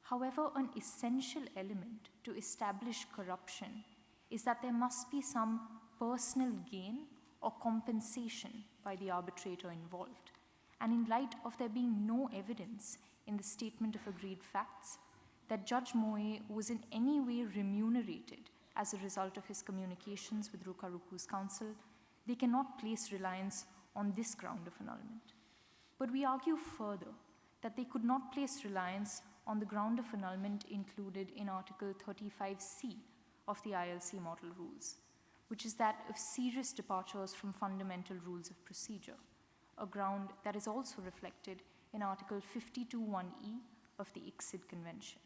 However, an essential element to establish corruption is that there must be some personal gain or compensation by the arbitrator involved. And in light of there being no evidence in the statement of agreed facts that Judge Moe was in any way remunerated as a result of his communications with Rukaruku's counsel, they cannot place reliance on this ground of annulment. But we argue further that they could not place reliance on the ground of annulment included in Article 35C of the ILC Model Rules, which is that of serious departures from fundamental rules of procedure, a ground that is also reflected in Article 52(1)(e) of the ICSID Convention.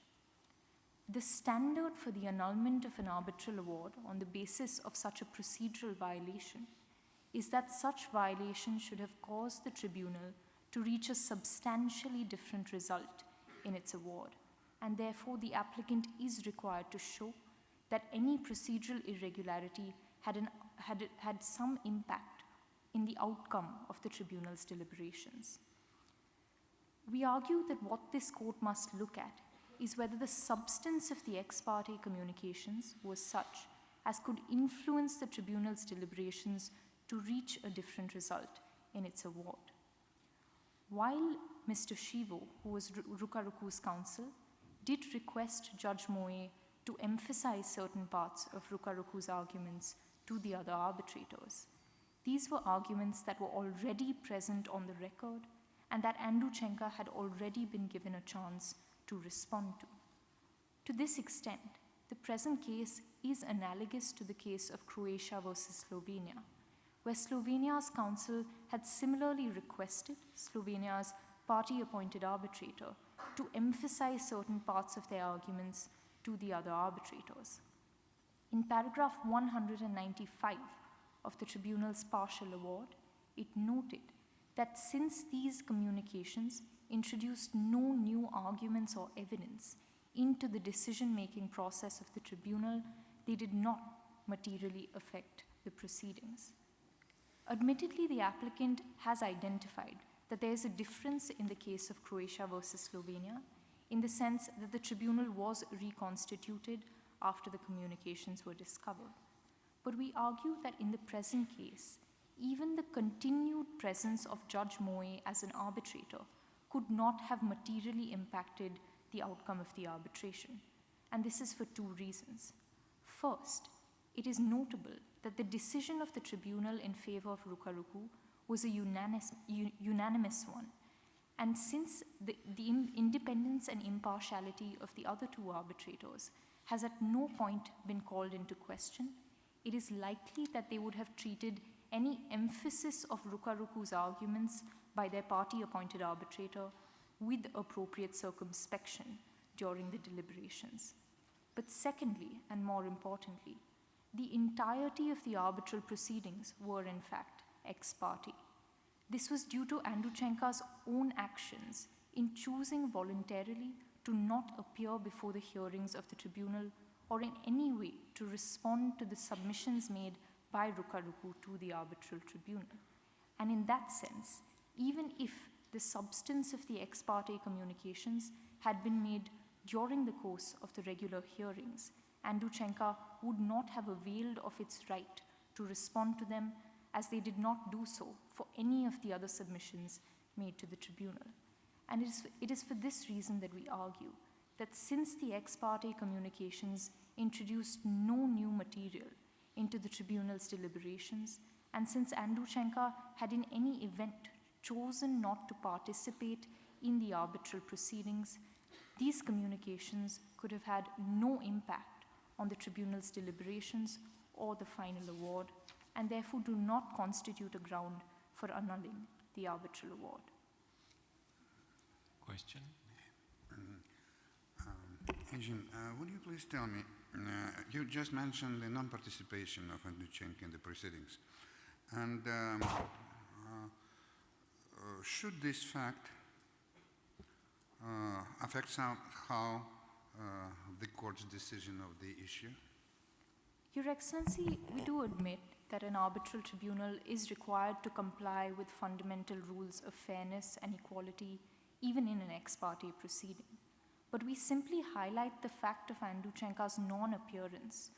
The standard for the annulment of an arbitral award on the basis of such a procedural violation is that such violation should have caused the tribunal to reach a substantially different result in its award, and therefore the applicant is required to show that any procedural irregularity had some impact in the outcome of the tribunal's deliberations. We argue that what this court must look at is whether the substance of the ex parte communications was such as could influence the tribunal's deliberations to reach a different result in its award. While Mr. Shivo, who was Rukaruku's counsel, did request Judge Moe to emphasize certain parts of Rukaruku's arguments to the other arbitrators, these were arguments that were already present on the record and that Andruchenka had already been given a chance to respond to. To this extent, the present case is analogous to the case of Croatia versus Slovenia, where Slovenia's counsel had similarly requested Slovenia's party-appointed arbitrator to emphasize certain parts of their arguments to the other arbitrators. In paragraph 195 of the tribunal's partial award, it noted that since these communications introduced no new arguments or evidence into the decision-making process of the tribunal, they did not materially affect the proceedings. Admittedly, the applicant has identified that there is a difference in the case of Croatia versus Slovenia in the sense that the tribunal was reconstituted after the communications were discovered. But we argue that in the present case, even the continued presence of Judge Moe as an arbitrator could not have materially impacted the outcome of the arbitration. And this is for two reasons. First, it is notable that the decision of the tribunal in favor of Rukaruku was a unanimous one. And since the independence and impartiality of the other two arbitrators has at no point been called into question, it is likely that they would have treated any emphasis of Rukaruku's arguments by their party-appointed arbitrator with appropriate circumspection during the deliberations. But secondly, and more importantly, the entirety of the arbitral proceedings were in fact ex parte. This was due to Andruchenka's own actions in choosing voluntarily to not appear before the hearings of the tribunal or in any way to respond to the submissions made by Rukaruku to the arbitral tribunal. And in that sense, even if the substance of the ex parte communications had been made during the course of the regular hearings, Andruchenka would not have availed of its right to respond to them, as they did not do so for any of the other submissions made to the tribunal. And it is for this reason that we argue that since the ex parte communications introduced no new material into the tribunal's deliberations, and since Andruchenka had in any event chosen not to participate in the arbitral proceedings, these communications could have had no impact on the tribunal's deliberations or the final award, and therefore do not constitute a ground for annulling the arbitral award. Question? Agent, would you please tell me, you just mentioned the non-participation of Andruchenka in the proceedings, and should this fact affect somehow the court's decision of the issue? Your Excellency, we do admit that an arbitral tribunal is required to comply with fundamental rules of fairness and equality, even in an ex parte proceeding. But we simply highlight the fact of Andruchenka's non-appearance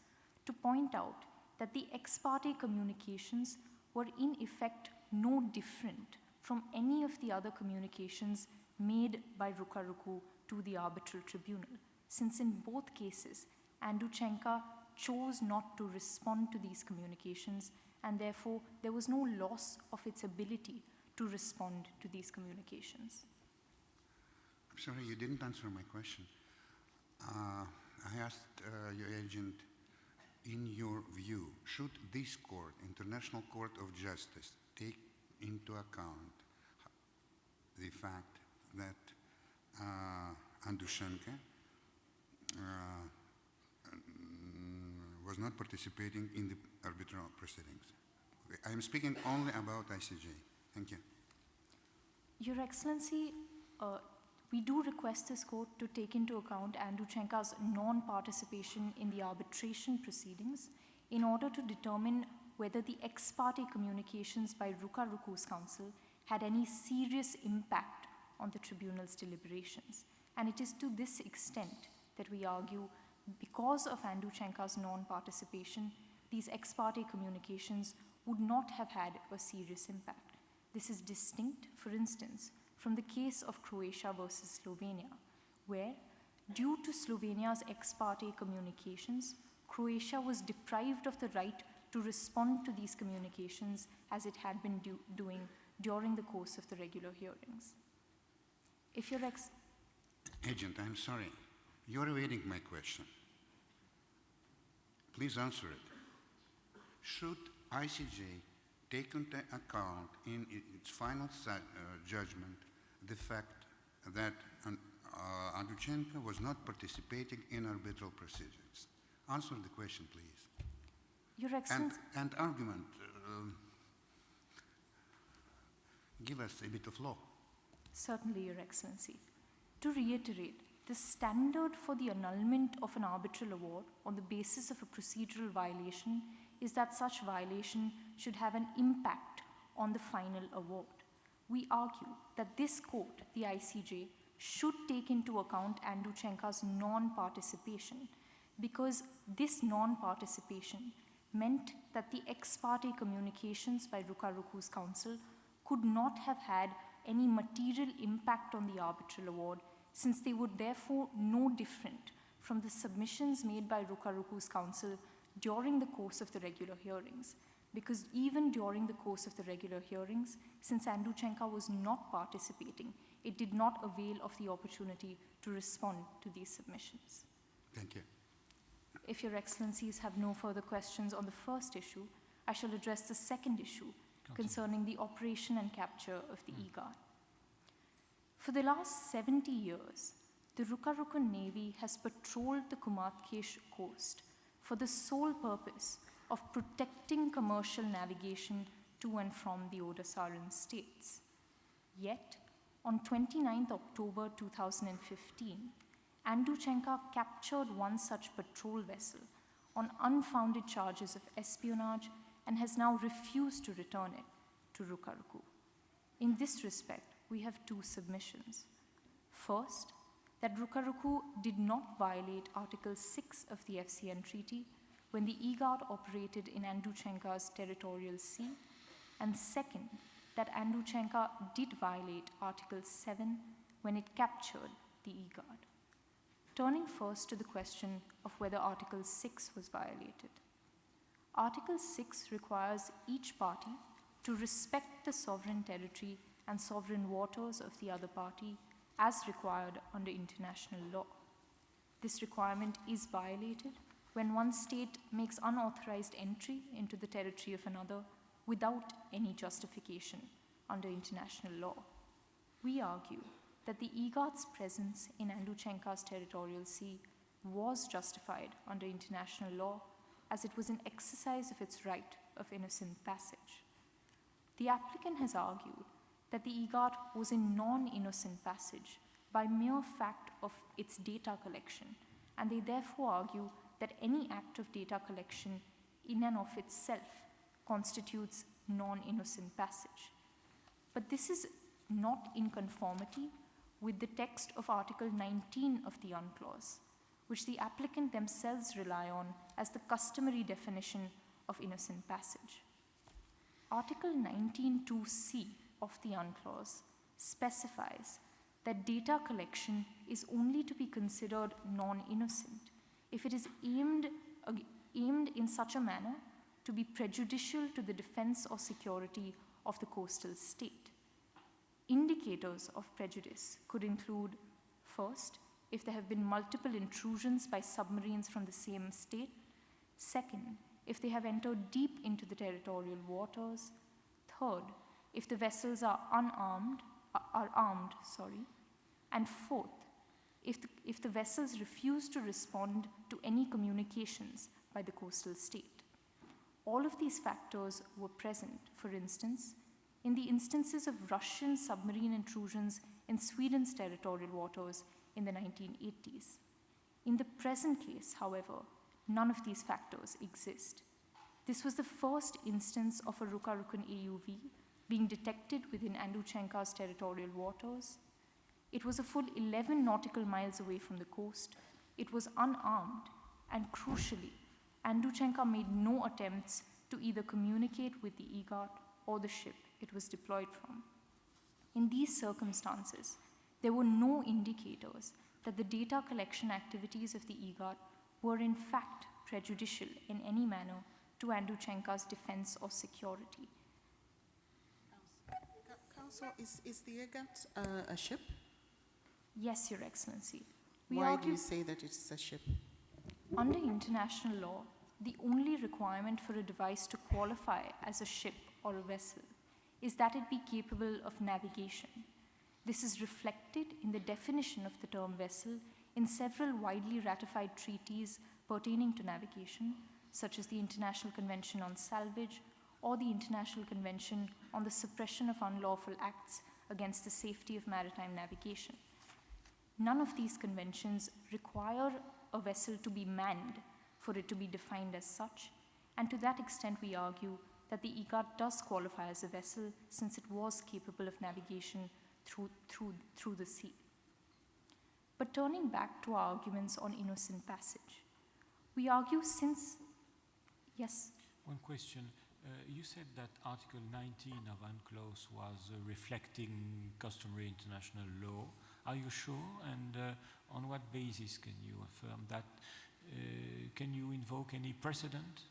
to point out that the ex parte communications were in effect no different from any of the other communications made by Rukaruku to the arbitral tribunal, since in both cases, Andruchenka chose not to respond to these communications, and therefore there was no loss of its ability to respond to these communications. I'm sorry, you didn't answer my question. I asked your agent, in your view, should this court, International Court of Justice, take into account the fact that Andruchenka was not participating in the arbitral proceedings? I am speaking only about ICJ. Thank you. Your Excellency, we do request this court to take into account Andruchenka's non-participation in the arbitration proceedings in order to determine whether the ex parte communications by Rukaruku's counsel had any serious impact on the tribunal's deliberations. And it is to this extent that we argue, because of Andruchenka's non-participation, these ex parte communications would not have had a serious impact. This is distinct, for instance, from the case of Croatia versus Slovenia, where, due to Slovenia's ex parte communications, Croatia was deprived of the right to respond to these communications as it had been doing during the course of the regular hearings. If your Agent, I'm sorry. You're evading my question. Please answer it. Should ICJ take into account in its final judgment the fact that Andruchenka was not participating in arbitral proceedings? Answer the question, please. Your Excellency. And argument. Give us a bit of law. Certainly, Your Excellency. To reiterate, the standard for the annulment of an arbitral award on the basis of a procedural violation is that such violation should have an impact on the final award. We argue that this court, the ICJ, should take into account Andruchenka's non-participation, because this non-participation meant that the ex parte communications by Rukaruku's counsel could not have had any material impact on the arbitral award, since they were therefore no different from the submissions made by Rukaruku's counsel during the course of the regular hearings. Because even during the course of the regular hearings, since Andruchenka was not participating, it did not avail of the opportunity to respond to these submissions. Thank you. If Your Excellencies have no further questions on the first issue, I shall address the second issue concerning the operation and capture of the EGAT. For the last 70 years, the Rukarukan Navy has patrolled the Kumatkesh coast for the sole purpose of protecting commercial navigation to and from the Odasaran states. Yet, on 29th October 2015, Anduchenka captured one such patrol vessel on unfounded charges of espionage and has now refused to return it to Rukaruku. In this respect, we have two submissions. First, that Rukaruku did not violate Article 6 of the FCN Treaty when the EGAT operated in Anduchenka's territorial sea, and second, that Anduchenka did violate Article 7 when it captured the EGAT. Turning first to the question of whether Article 6 was violated. Article 6 requires each party to respect the sovereign territory and sovereign waters of the other party as required under international law. This requirement is violated when one state makes unauthorized entry into the territory of another without any justification under international law. We argue that the EGAT's presence in Anduchenka's territorial sea was justified under international law as it was an exercise of its right of innocent passage. The applicant has argued that the EGAT was in non-innocent passage by mere fact of its data collection, and they therefore argue that any act of data collection in and of itself constitutes non-innocent passage. But this is not in conformity with the text of Article 19 of the UNCLAUSE, which the applicant themselves rely on as the customary definition of innocent passage. Article 19.2c of the UNCLAUSE specifies that data collection is only to be considered non-innocent if it is aimed in such a manner to be prejudicial to the defense or security of the coastal state. Indicators of prejudice could include, first, if there have been multiple intrusions by submarines from the same state; second, if they have entered deep into the territorial waters; third, if the vessels are armed; and fourth, if the vessels refuse to respond to any communications by the coastal state. All of these factors were present, for instance, in the instances of Russian submarine intrusions in Sweden's territorial waters in the 1980s. In the present case, however, none of these factors exist. This was the first instance of a Rukarukun AUV being detected within Anduchenka's territorial waters. It was a full 11 nautical miles away from the coast. It was unarmed, and crucially, Anduchenka made no attempts to either communicate with the EGAT or the ship it was deployed from. In these circumstances, there were no indicators that the data collection activities of the EGAT were in fact prejudicial in any manner to Anduchenka's defense or security. Counsel, is the EGAT a ship? Yes, Your Excellency. Why do you say that it's a ship? Under international law, the only requirement for a device to qualify as a ship or a vessel is that it be capable of navigation. This is reflected in the definition of the term vessel in several widely ratified treaties pertaining to navigation, such as the International Convention on Salvage or the International Convention on the Suppression of Unlawful Acts against the Safety of Maritime Navigation. None of these conventions require a vessel to be manned for it to be defined as such, and to that extent we argue that the EGAT does qualify as a vessel since it was capable of navigation through the sea. But turning back to our arguments on innocent passage, we argue since, yes? One question. You said that Article 19 of UNCLOS was reflecting customary international law. Are you sure? And on what basis can you affirm that? Can you invoke any precedent?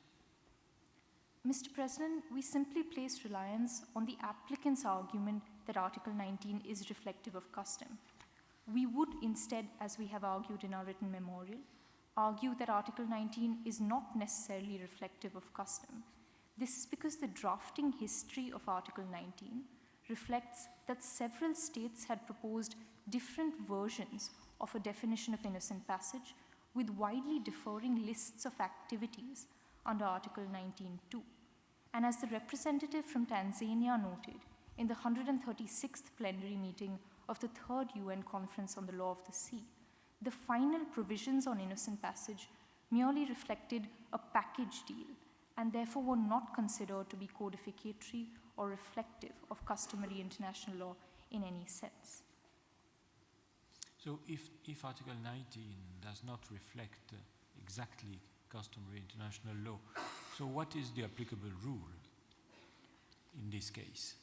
Mr. President, we simply place reliance on the applicant's argument that Article 19 is reflective of custom. We would instead, as we have argued in our written memorial, argue that Article 19 is not necessarily reflective of custom. This is because the drafting history of Article 19 reflects that several states had proposed different versions of a definition of innocent passage with widely differing lists of activities under Article 19.2. And as the representative from Tanzania noted in the 136th plenary meeting of the Third UN Conference on the Law of the Sea, the final provisions on innocent passage merely reflected a package deal and therefore were not considered to be codificatory or reflective of customary international law in any sense. So if Article 19 does not reflect exactly customary international law, so what is the applicable rule in this case?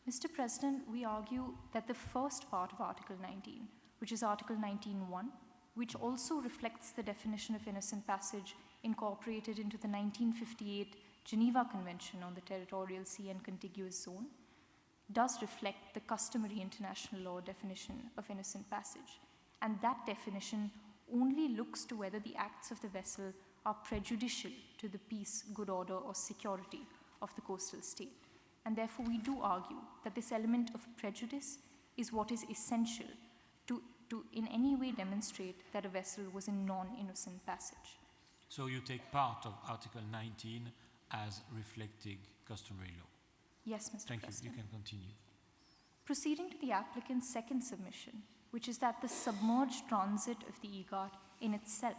Mr. President, we argue that the first part of Article 19, which is Article 19.1, which also reflects the definition of innocent passage incorporated into the 1958 Geneva Convention on the Territorial Sea and Contiguous Zone, does reflect the customary international law definition of innocent passage. And that definition only looks to whether the acts of the vessel are prejudicial to the peace, good order, or security of the coastal state. And therefore, we do argue that this element of prejudice is what is essential to in any way demonstrate that a vessel was in non-innocent passage. So you take part of Article 19 as reflecting customary law? Yes, Mr. Thank President. you. You can continue. Proceeding to the applicant's second submission, which is that the submerged transit of the EGAT in itself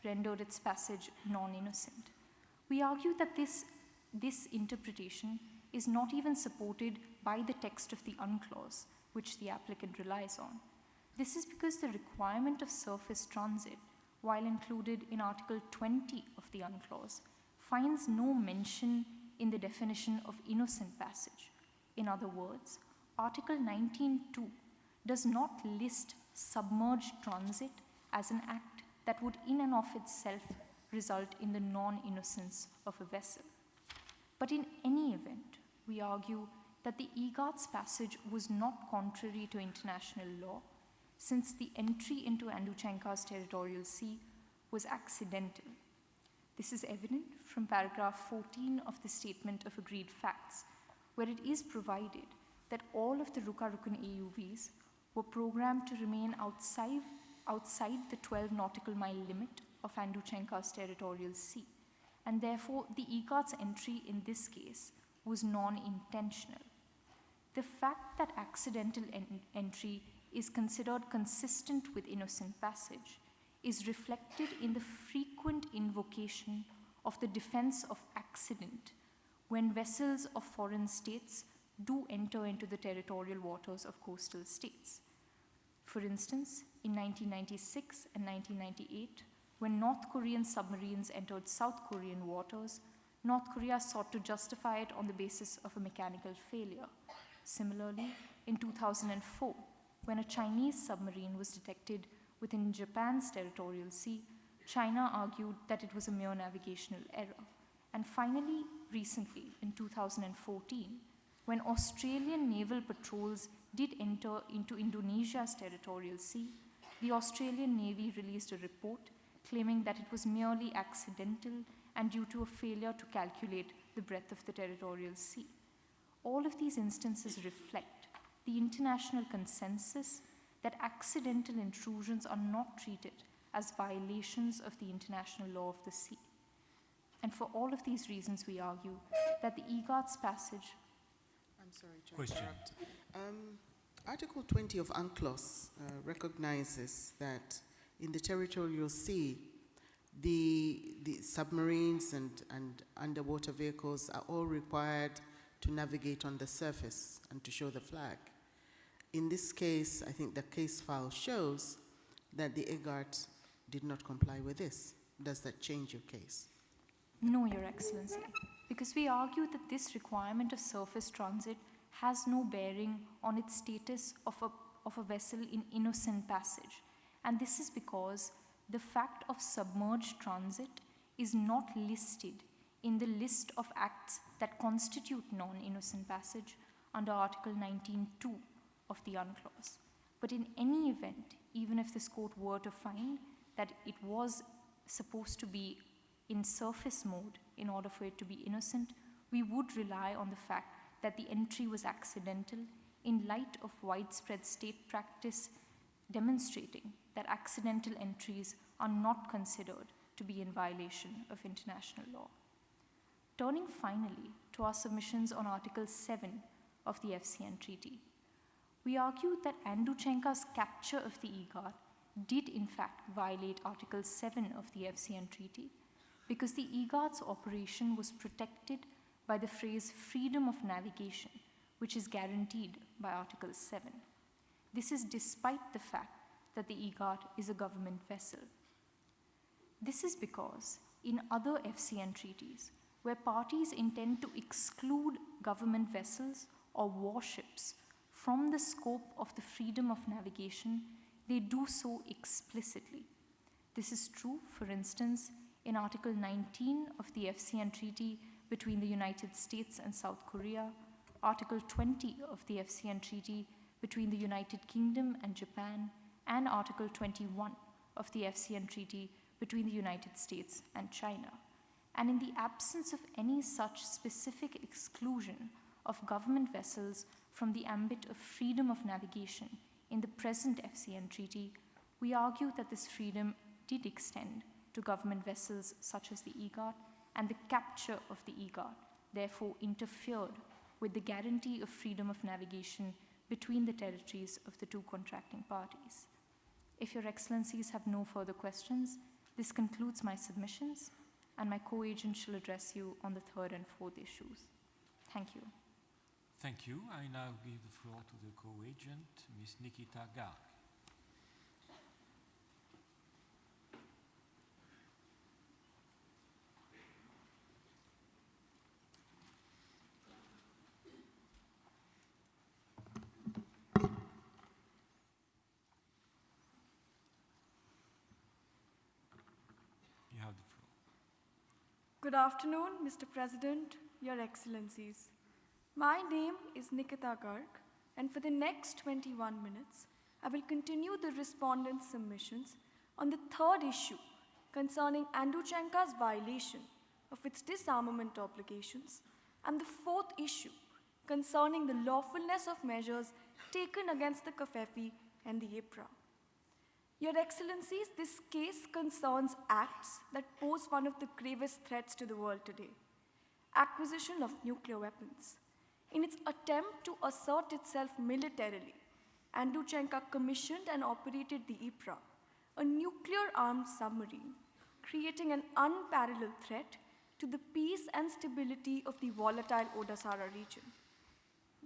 rendered its passage non-innocent. We argue that this interpretation is not even supported by the text of the unclause, which the applicant relies on. This is because the requirement of surface transit, while included in Article 20 of the unclause, finds no mention in the definition of innocent passage. In other words, Article 19.2 does not list submerged transit as an act that would in and of itself result in the non-innocence of a vessel. But in any event, we argue that the EGAT's passage was not contrary to international law, since the entry into Anduchenka's territorial sea was accidental. This is evident from paragraph 14 of the Statement of Agreed Facts, where it is provided that all of the Ruka-Rukun AUVs were programmed to remain outside the 12 nautical mile limit of Anduchenka's territorial sea, and therefore the EGAT's entry in this case was non-intentional. The fact that accidental entry is considered consistent with innocent passage is reflected in the frequent invocation of the defense of accident when vessels of foreign states do enter into the territorial waters of coastal states. For instance, in 1996 and 1998, when North Korean submarines entered South Korean waters, North Korea sought to justify it on the basis of a mechanical failure. Similarly, in 2004, when a Chinese submarine was detected within Japan's territorial sea, China argued that it was a mere navigational error. And finally, recently, in 2014, when Australian naval patrols did enter into Indonesia's territorial sea, the Australian Navy released a report claiming that it was merely accidental and due to a failure to calculate the breadth of the territorial sea. All of these instances reflect the international consensus that accidental intrusions are not treated as violations of the international law of the sea. And for all of these reasons, we argue that the EGAT's passage... I'm sorry to Question. interrupt. Article 20 of UNCLOS recognizes that in the territorial sea, the submarines and underwater vehicles are all required to navigate on the surface and to show the flag. In this case, I think the case file shows that the EGAT did not comply with this. Does that change your case? No, Your Excellency, because we argue that this requirement of surface transit has no bearing on its status of a vessel in innocent passage. And this is because the fact of submerged transit is not listed in the list of acts that constitute non-innocent passage under Article 19.2 of the UNCLOS. But in any event, even if this court were to find that it was supposed to be in surface mode in order for it to be innocent, we would rely on the fact that the entry was accidental in light of widespread state practice demonstrating that accidental entries are not considered to be in violation of international law. Turning finally to our submissions on Article 7 of the FCN Treaty, we argued that Anduchenka's capture of the EGAT did in fact violate Article 7 of the FCN Treaty because the EGAT's operation was protected by the phrase freedom of navigation, which is guaranteed by Article 7. This is despite the fact that the EGAT is a government vessel. This is because in other FCN treaties, where parties intend to exclude government vessels or warships from the scope of the freedom of navigation, they do so explicitly. This is true, for instance, in Article 19 of the FCN Treaty between the United States and South Korea, Article 20 of the FCN Treaty between the United Kingdom and Japan, and Article 21 of the FCN Treaty between the United States and China. And in the absence of any such specific exclusion of government vessels from the ambit of freedom of navigation in the present FCN Treaty, we argue that this freedom did extend to government vessels such as the EGAT, and the capture of the EGAT therefore interfered with the guarantee of freedom of navigation between the territories of the two contracting parties. If Your Excellencies have no further questions, this concludes my submissions, and my co-agent shall address you on the third and fourth issues. Thank you. Thank you. I now give the floor to the co-agent, Ms. Nikita Garg. You have the floor. Good afternoon, Mr. President, Your Excellencies. My name is Nikita Garg, and for the next 21 minutes, I will continue the respondent's submissions on the third issue concerning Anduchenka's violation of its disarmament obligations, and the fourth issue concerning the lawfulness of measures taken against the CAFEFI and the IPRA. Your Excellencies, this case concerns acts that pose one of the gravest threats to the world today: acquisition of nuclear weapons. In its attempt to assert itself militarily, Anduchenka commissioned and operated the IPRA, a nuclear-armed submarine, creating an unparalleled threat to the peace and stability of the volatile Odisha region.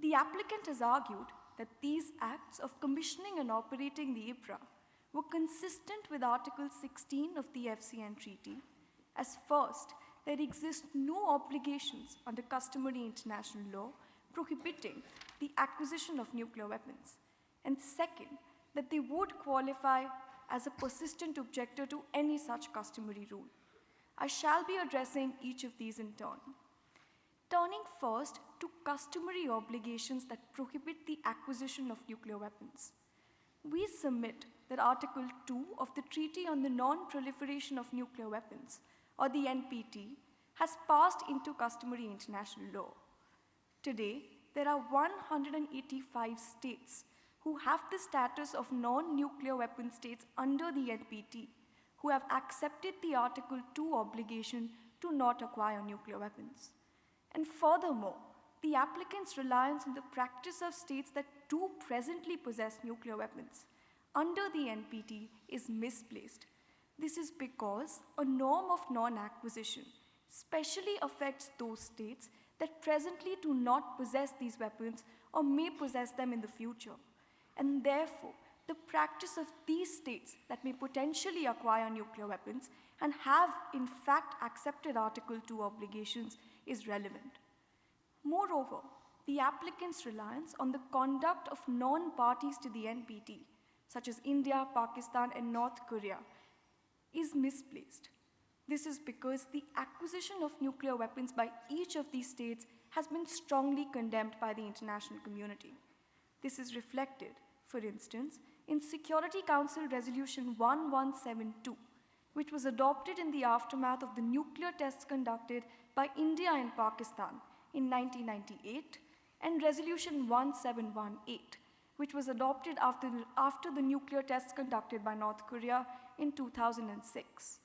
The applicant has argued that these acts of commissioning and operating the IPRA were consistent with Article 16 of the FCN Treaty, as first, there exist no obligations under customary international law prohibiting the acquisition of nuclear weapons, and second, that they would qualify as a persistent objector to any such customary rule. I shall be addressing each of these in turn. Turning first to customary obligations that prohibit the acquisition of nuclear weapons. We submit that Article 2 of the Treaty on the Non-Proliferation of Nuclear Weapons, or the NPT, has passed into customary international law. Today, there are 185 states who have the status of non-nuclear weapon states under the NPT, who have accepted the Article 2 obligation to not acquire nuclear weapons. And furthermore, the applicant's reliance on the practice of states that do presently possess nuclear weapons under the NPT is misplaced. This is because a norm of non-acquisition specially affects those states that presently do not possess these weapons or may possess them in the future. And therefore, the practice of these states that may potentially acquire nuclear weapons and have in fact accepted Article 2 obligations is relevant. Moreover, the applicant's reliance on the conduct of non-parties to the NPT, such as India, Pakistan, and North Korea, is misplaced. This is because the acquisition of nuclear weapons by each of these states has been strongly condemned by the international community. This is reflected, for instance, in Security Council Resolution 1172, which was adopted in the aftermath of the nuclear tests conducted by India and Pakistan in 1998, and Resolution 1718, which was adopted after the nuclear tests conducted by North Korea in 2006.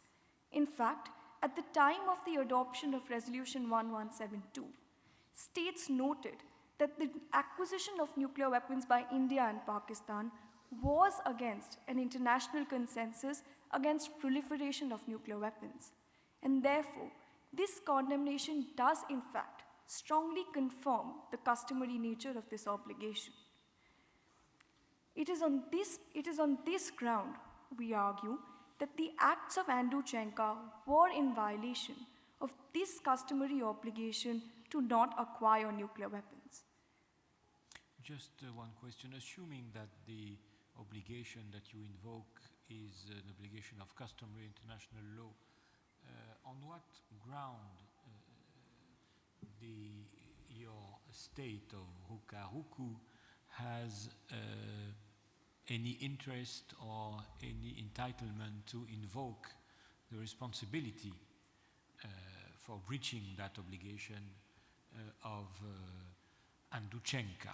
In fact, at the time of the adoption of Resolution 1172, states noted that the acquisition of nuclear weapons by India and Pakistan was against an international consensus against proliferation of nuclear weapons. And therefore, this condemnation does in fact strongly confirm the customary nature of this obligation. It is on this ground, we argue, that the acts of Anduchenka were in violation of this customary obligation to not acquire nuclear weapons. Just one question. Assuming that the obligation that you invoke is an obligation of customary international law, on what ground your state of Hukaruku has any interest or any entitlement to invoke the responsibility for breaching that obligation of Anduchenka?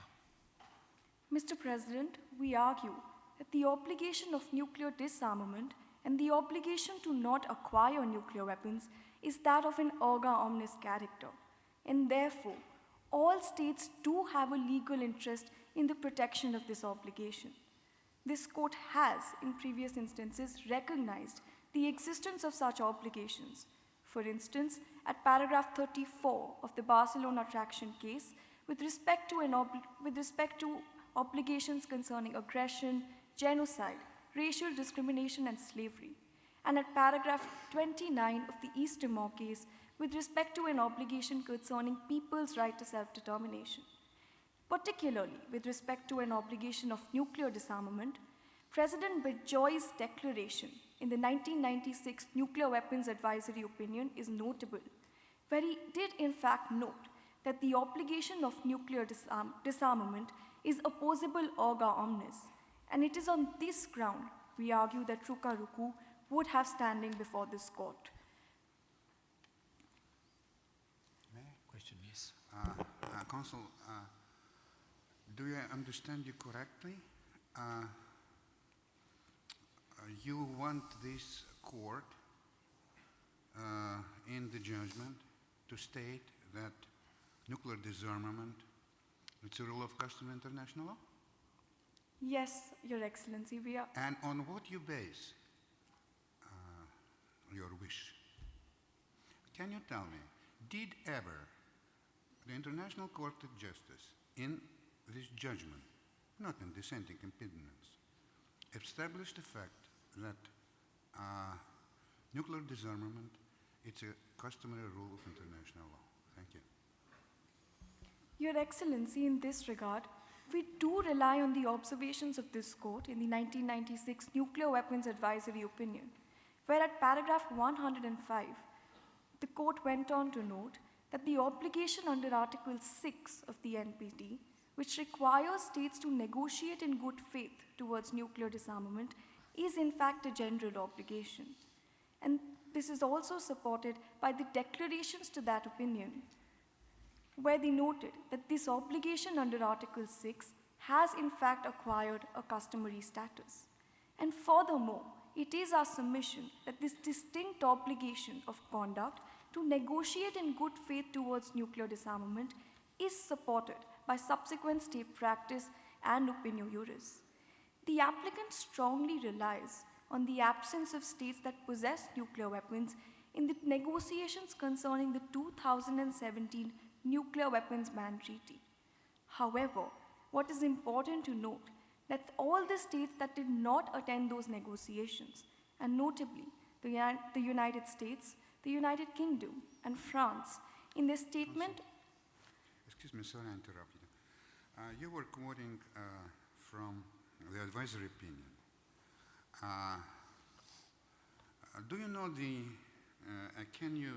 Mr. President, we argue that the obligation of nuclear disarmament and the obligation to not acquire nuclear weapons is that of an erga omnes character, and therefore, all states do have a legal interest in the protection of this obligation. This court has, in previous instances, recognized the existence of such obligations. For instance, at paragraph 34 of the Barcelona Traction case, with respect to obligations concerning aggression, genocide, racial discrimination, and slavery, and at paragraph 29 of the East Timor case, with respect to an obligation concerning people's right to self-determination. Particularly with respect to an obligation of nuclear disarmament, President Bijoy's declaration in the 1996 Nuclear Weapons Advisory Opinion is notable, where he did in fact note that the obligation of nuclear disarmament is opposable erga omnes, and it is on this ground we argue that Rukaruku would have standing before this court. Question, yes. Counsel, do I understand you correctly? You want this court in the judgment to state that nuclear disarmament is a rule of custom international law? Yes, Your Excellency, we are. And on what you base your wish? Can you tell me, did ever the International Court of Justice in this judgment, not in dissenting opinions, establish the fact that nuclear disarmament is a customary rule of international law? Thank you. Your Excellency, in this regard, we do rely on the observations of this court in the 1996 Nuclear Weapons Advisory Opinion, where at paragraph 105, the court went on to note that the obligation under Article 6 of the NPT, which requires states to negotiate in good faith towards nuclear disarmament, is in fact a general obligation. And this is also supported by the declarations to that opinion, where they noted that this obligation under Article 6 has in fact acquired a customary status. And furthermore, it is our submission that this distinct obligation of conduct to negotiate in good faith towards nuclear disarmament is supported by subsequent state practice and opinio juris. The applicant strongly relies on the absence of states that possess nuclear weapons in the negotiations concerning the 2017 Nuclear Weapons Ban Treaty. However, what is important to note that all the states that did not attend those negotiations, and notably the United States, the United Kingdom, and France, in their statement... Excuse me, sorry I interrupted you. You were quoting from the advisory opinion. Do you know can you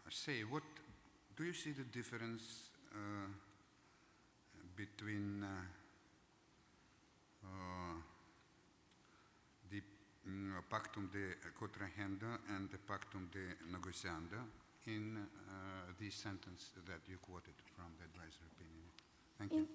say what, do you see the difference between the Pactum de Contrahendo and the Pactum de Negociando in the sentence that you quoted from the advisory opinion? Thank you.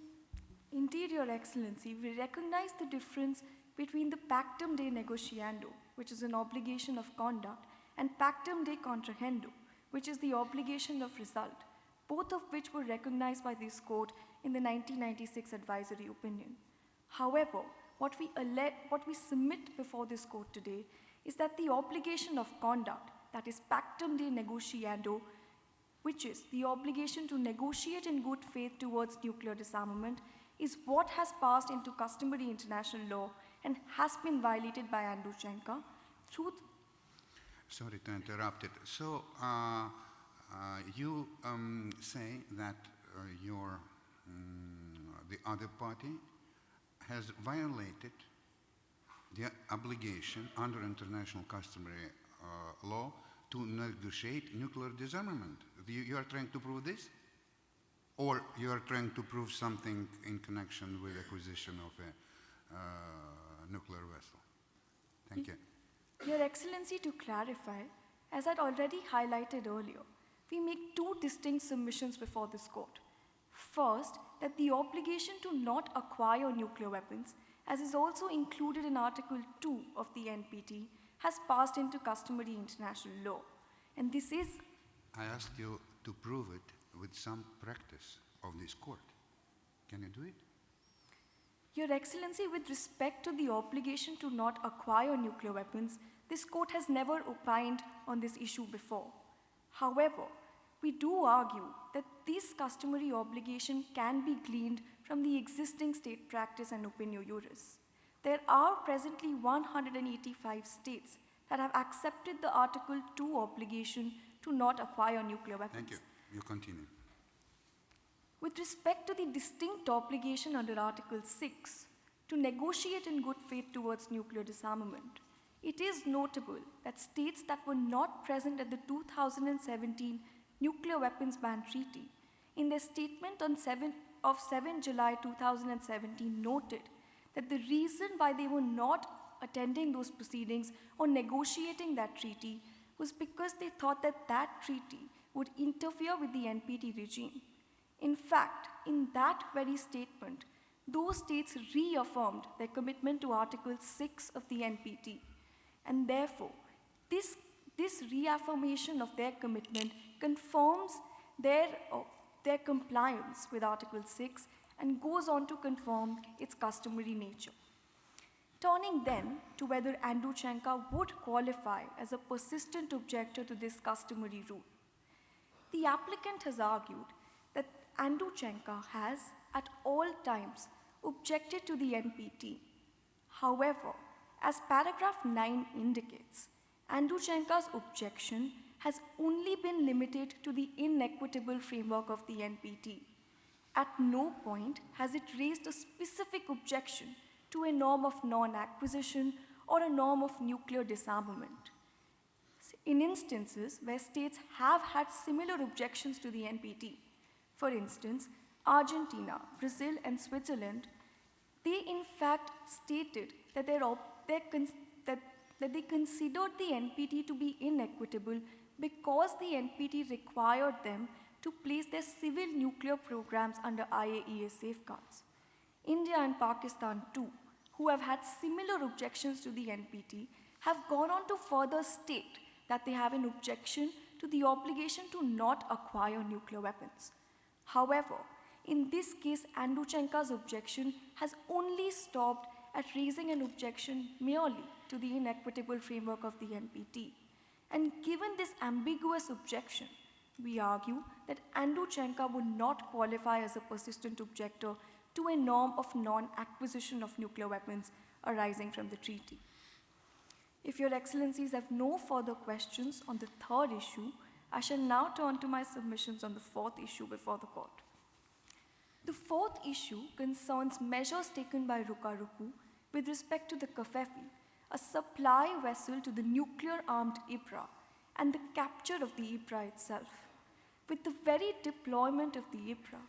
Indeed, Your Excellency, we recognize the difference between the pactum de negotiando, which is an obligation of conduct, and pactum de contrahendo, which is the obligation of result, both of which were recognized by this court in the 1996 advisory opinion. However, what we submit before this court today is that the obligation of conduct, that is pactum de negotiando, which is the obligation to negotiate in good faith towards nuclear disarmament, is what has passed into customary international law and has been violated by Andruchenko through... Sorry to interrupt it. So you say that the other party has violated the obligation under international customary law to negotiate nuclear disarmament. You are trying to prove this? Or you are trying to prove something in connection with acquisition of a nuclear vessel? Thank you. Your Excellency, to clarify, as I'd already highlighted earlier, we make two distinct submissions before this court. First, that the obligation to not acquire nuclear weapons, as is also included in Article 2 of the NPT, has passed into customary international law. And this is... I asked you to prove it with some practice of this court. Can you do it? Your Excellency, with respect to the obligation to not acquire nuclear weapons, this court has never opined on this issue before. However, we do argue that this customary obligation can be gleaned from the existing state practice and opinio juris. There are presently 185 states that have accepted the Article 2 obligation to not acquire nuclear weapons. Thank you. You continue. With respect to the distinct obligation under Article 6 to negotiate in good faith towards nuclear disarmament, it is notable that states that were not present at the 2017 Nuclear Weapons Ban Treaty, in their statement on 7 July 2017, noted that the reason why they were not attending those proceedings or negotiating that treaty was because they thought that that treaty would interfere with the NPT regime. In fact, in that very statement, those states reaffirmed their commitment to Article 6 of the NPT. And therefore, this reaffirmation of their commitment confirms their compliance with Article 6 and goes on to confirm its customary nature. Turning then to whether Andruchenko would qualify as a persistent objector to this customary rule. The applicant has argued that Andruchenko has, at all times, objected to the NPT. However, as paragraph 9 indicates, Andruchenko's objection has only been limited to the inequitable framework of the NPT. At no point has it raised a specific objection to a norm of non-acquisition or a norm of nuclear disarmament. In instances where states have had similar objections to the NPT, for instance, Argentina, Brazil, and Switzerland, they in fact stated that they considered the NPT to be inequitable because the NPT required them to place their civil nuclear programs under IAEA safeguards. India and Pakistan too, who have had similar objections to the NPT, have gone on to further state that they have an objection to the obligation to not acquire nuclear weapons. However, in this case, Andruchenko's objection has only stopped at raising an objection merely to the inequitable framework of the NPT. And given this ambiguous objection, we argue that Andruchenko would not qualify as a persistent objector to a norm of non-acquisition of nuclear weapons arising from the treaty. If your excellencies have no further questions on the third issue, I shall now turn to my submissions on the fourth issue before the court. The fourth issue concerns measures taken by Rukaruku with respect to the Kafefi, a supply vessel to the nuclear-armed IBRA, and the capture of the IBRA itself. With the very deployment of the IBRA,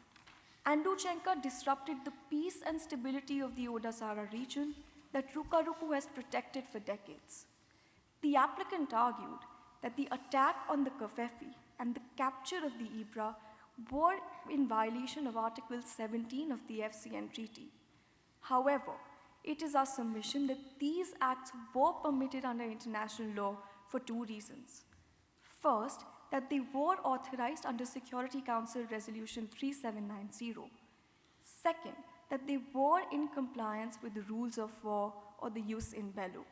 Andruchenko disrupted the peace and stability of the Odasara region that Rukaruku has protected for decades. The applicant argued that the attack on the Kafefi and the capture of the IBRA were in violation of Article 17 of the FCN Treaty. However, it is our submission that these acts were permitted under international law for two reasons. First, that they were authorized under Security Council Resolution 3790. Second, that they were in compliance with the rules of war or the jus in bello.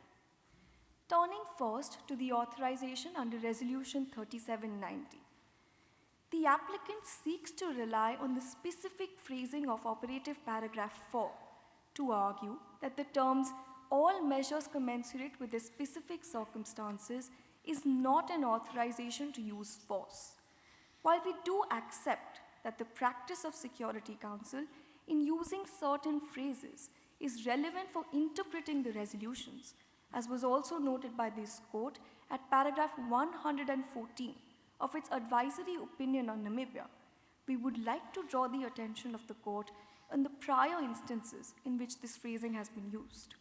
Turning first to the authorization under Resolution 3790. The applicant seeks to rely on the specific phrasing of operative paragraph 4 to argue that the terms all measures commensurate with the specific circumstances is not an authorization to use force. While we do accept that the practice of Security Council in using certain phrases is relevant for interpreting the resolutions, as was also noted by this court at paragraph 114 of its advisory opinion on Namibia, we would like to draw the attention of the court on the prior instances in which this phrasing has been used.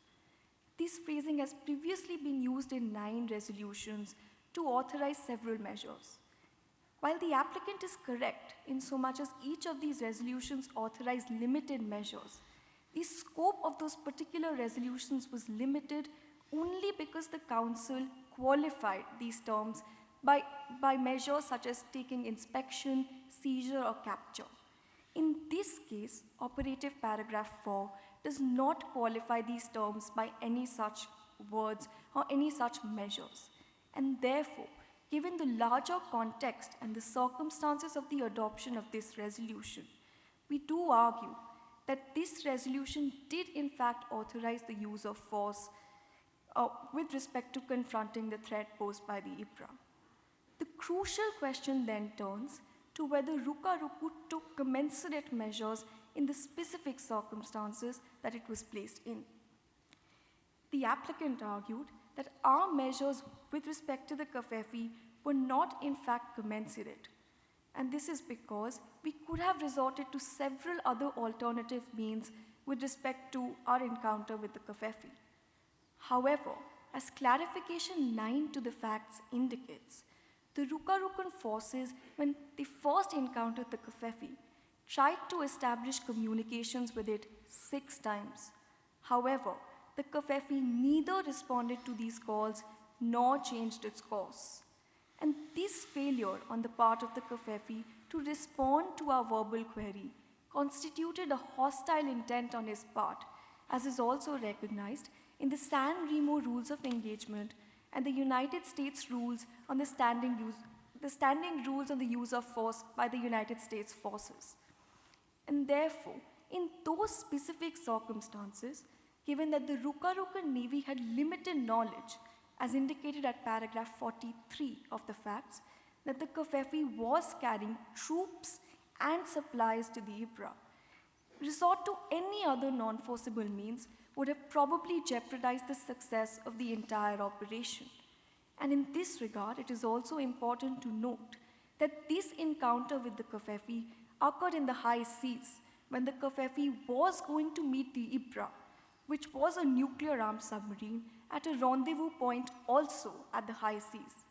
This phrasing has previously been used in 9 resolutions to authorize several measures. While the applicant is correct in so much as each of these resolutions authorize limited measures, the scope of those particular resolutions was limited only because the Council qualified these terms by measures such as taking inspection, seizure, or capture. In this case, operative paragraph 4 does not qualify these terms by any such words or any such measures. And therefore, given the larger context and the circumstances of the adoption of this resolution, we do argue that this resolution did in fact authorize the use of force with respect to confronting the threat posed by the IPRA. The crucial question then turns to whether Rukaruku took commensurate measures in the specific circumstances that it was placed in. The applicant argued that our measures with respect to the Kafefi were not in fact commensurate. And this is because we could have resorted to several other alternative means with respect to our encounter with the Kafefi. However, as clarification 9 to the facts indicates, the Rukarukan forces, when they first encountered the Kafefi, tried to establish communications with it 6 times. However, the Kafefi neither responded to these calls nor changed its course. And this failure on the part of the Kafefi to respond to our verbal query constituted a hostile intent on his part, as is also recognized in the San Remo Rules of Engagement and the United States rules on the standing rules on the use of force by the United States forces. And therefore, in those specific circumstances, given that the Rukarukan Navy had limited knowledge, as indicated at paragraph 43 of the facts, that the Kafefi was carrying troops and supplies to the IPRA, resort to any other non-forcible means would have probably jeopardized the success of the entire operation. And in this regard, it is also important to note that this encounter with the Kafefi occurred in the high seas when the Kafefi was going to meet the IPRA, which was a nuclear-armed submarine at a rendezvous point also at the high seas.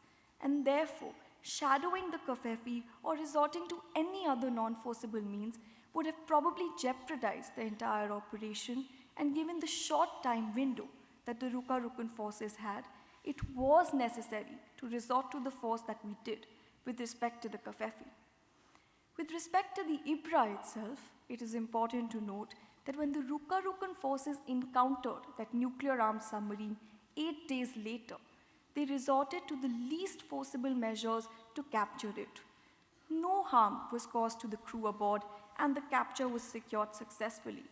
And therefore, shadowing the Kafefi or resorting to any other non-forcible means would have probably jeopardized the entire operation, and given the short time window that the Rukarukan forces had, it was necessary to resort to the force that we did with respect to the Kafefi. With respect to the IPRA itself, it is important to note that when the Rukarukan forces encountered that nuclear-armed submarine 8 days later, they resorted to the least forcible measures to capture it. No harm was caused to the crew aboard, and the capture was secured successfully.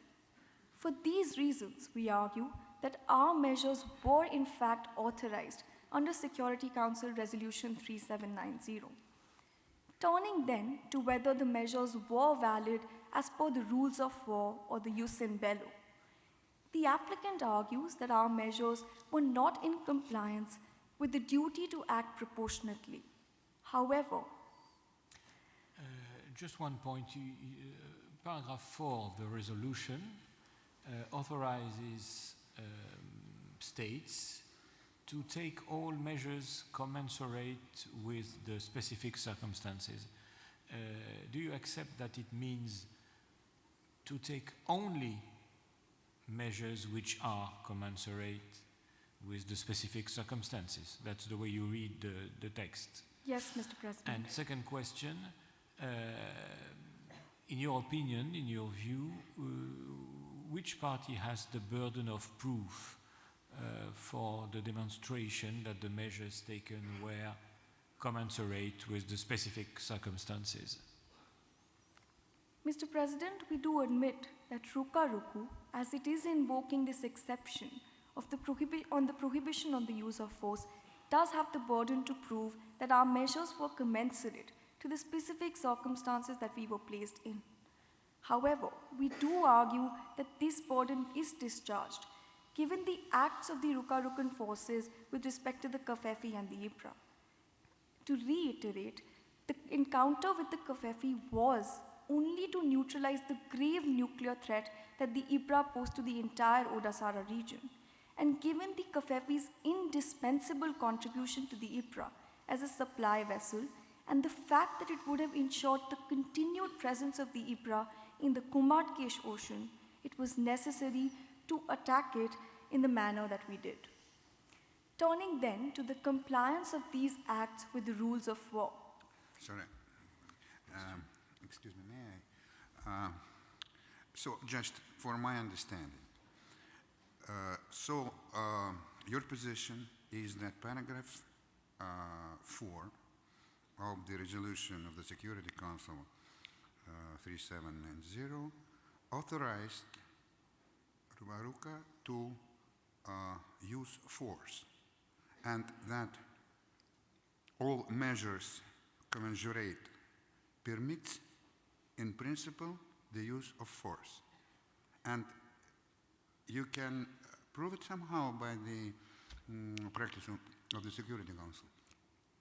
For these reasons, we argue that our measures were in fact authorized under Security Council Resolution 3790. Turning then to whether the measures were valid as per the rules of war or the jus in bello, the applicant argues that our measures were not in compliance with the duty to act proportionately. However, just one point. Paragraph 4 of the resolution authorizes states to take all measures commensurate with the specific circumstances. Do you accept that it means to take only measures measures which are commensurate with the specific circumstances. That's the way you read the text. Yes, Mr. President. And second question, in your opinion, in your view, which party has the burden of proof for the demonstration that the measures taken were commensurate with the specific circumstances? Mr. President, we do admit that Ruka Ruku, as it is invoking this exception of the prohibition on the use of force, does have the burden to prove that our measures were commensurate to the specific circumstances that we were placed in. However, we do argue that this burden is discharged given the acts of the Ruka-Rukan forces with respect to the Kafefi and the Ibra. To reiterate, the encounter with the Kafefi was only to neutralize the grave nuclear threat that the Ibra posed to the entire Odasara region. And given the Kafefi's indispensable contribution to the Ibra as a supply vessel, and the fact that it would have ensured the continued presence of the Ibra in the Kumartkesh Ocean, it was necessary to attack it in the manner that we did. Turning then to the compliance of these acts with the rules of war. Sorry. Excuse me, may I? So just for my understanding, your position is that paragraph 4 of the resolution of the Security Council 3790 authorized Ruka to use force, and that all measures commensurate permits in principle the use of force. And you can prove it somehow by the practice of the Security Council.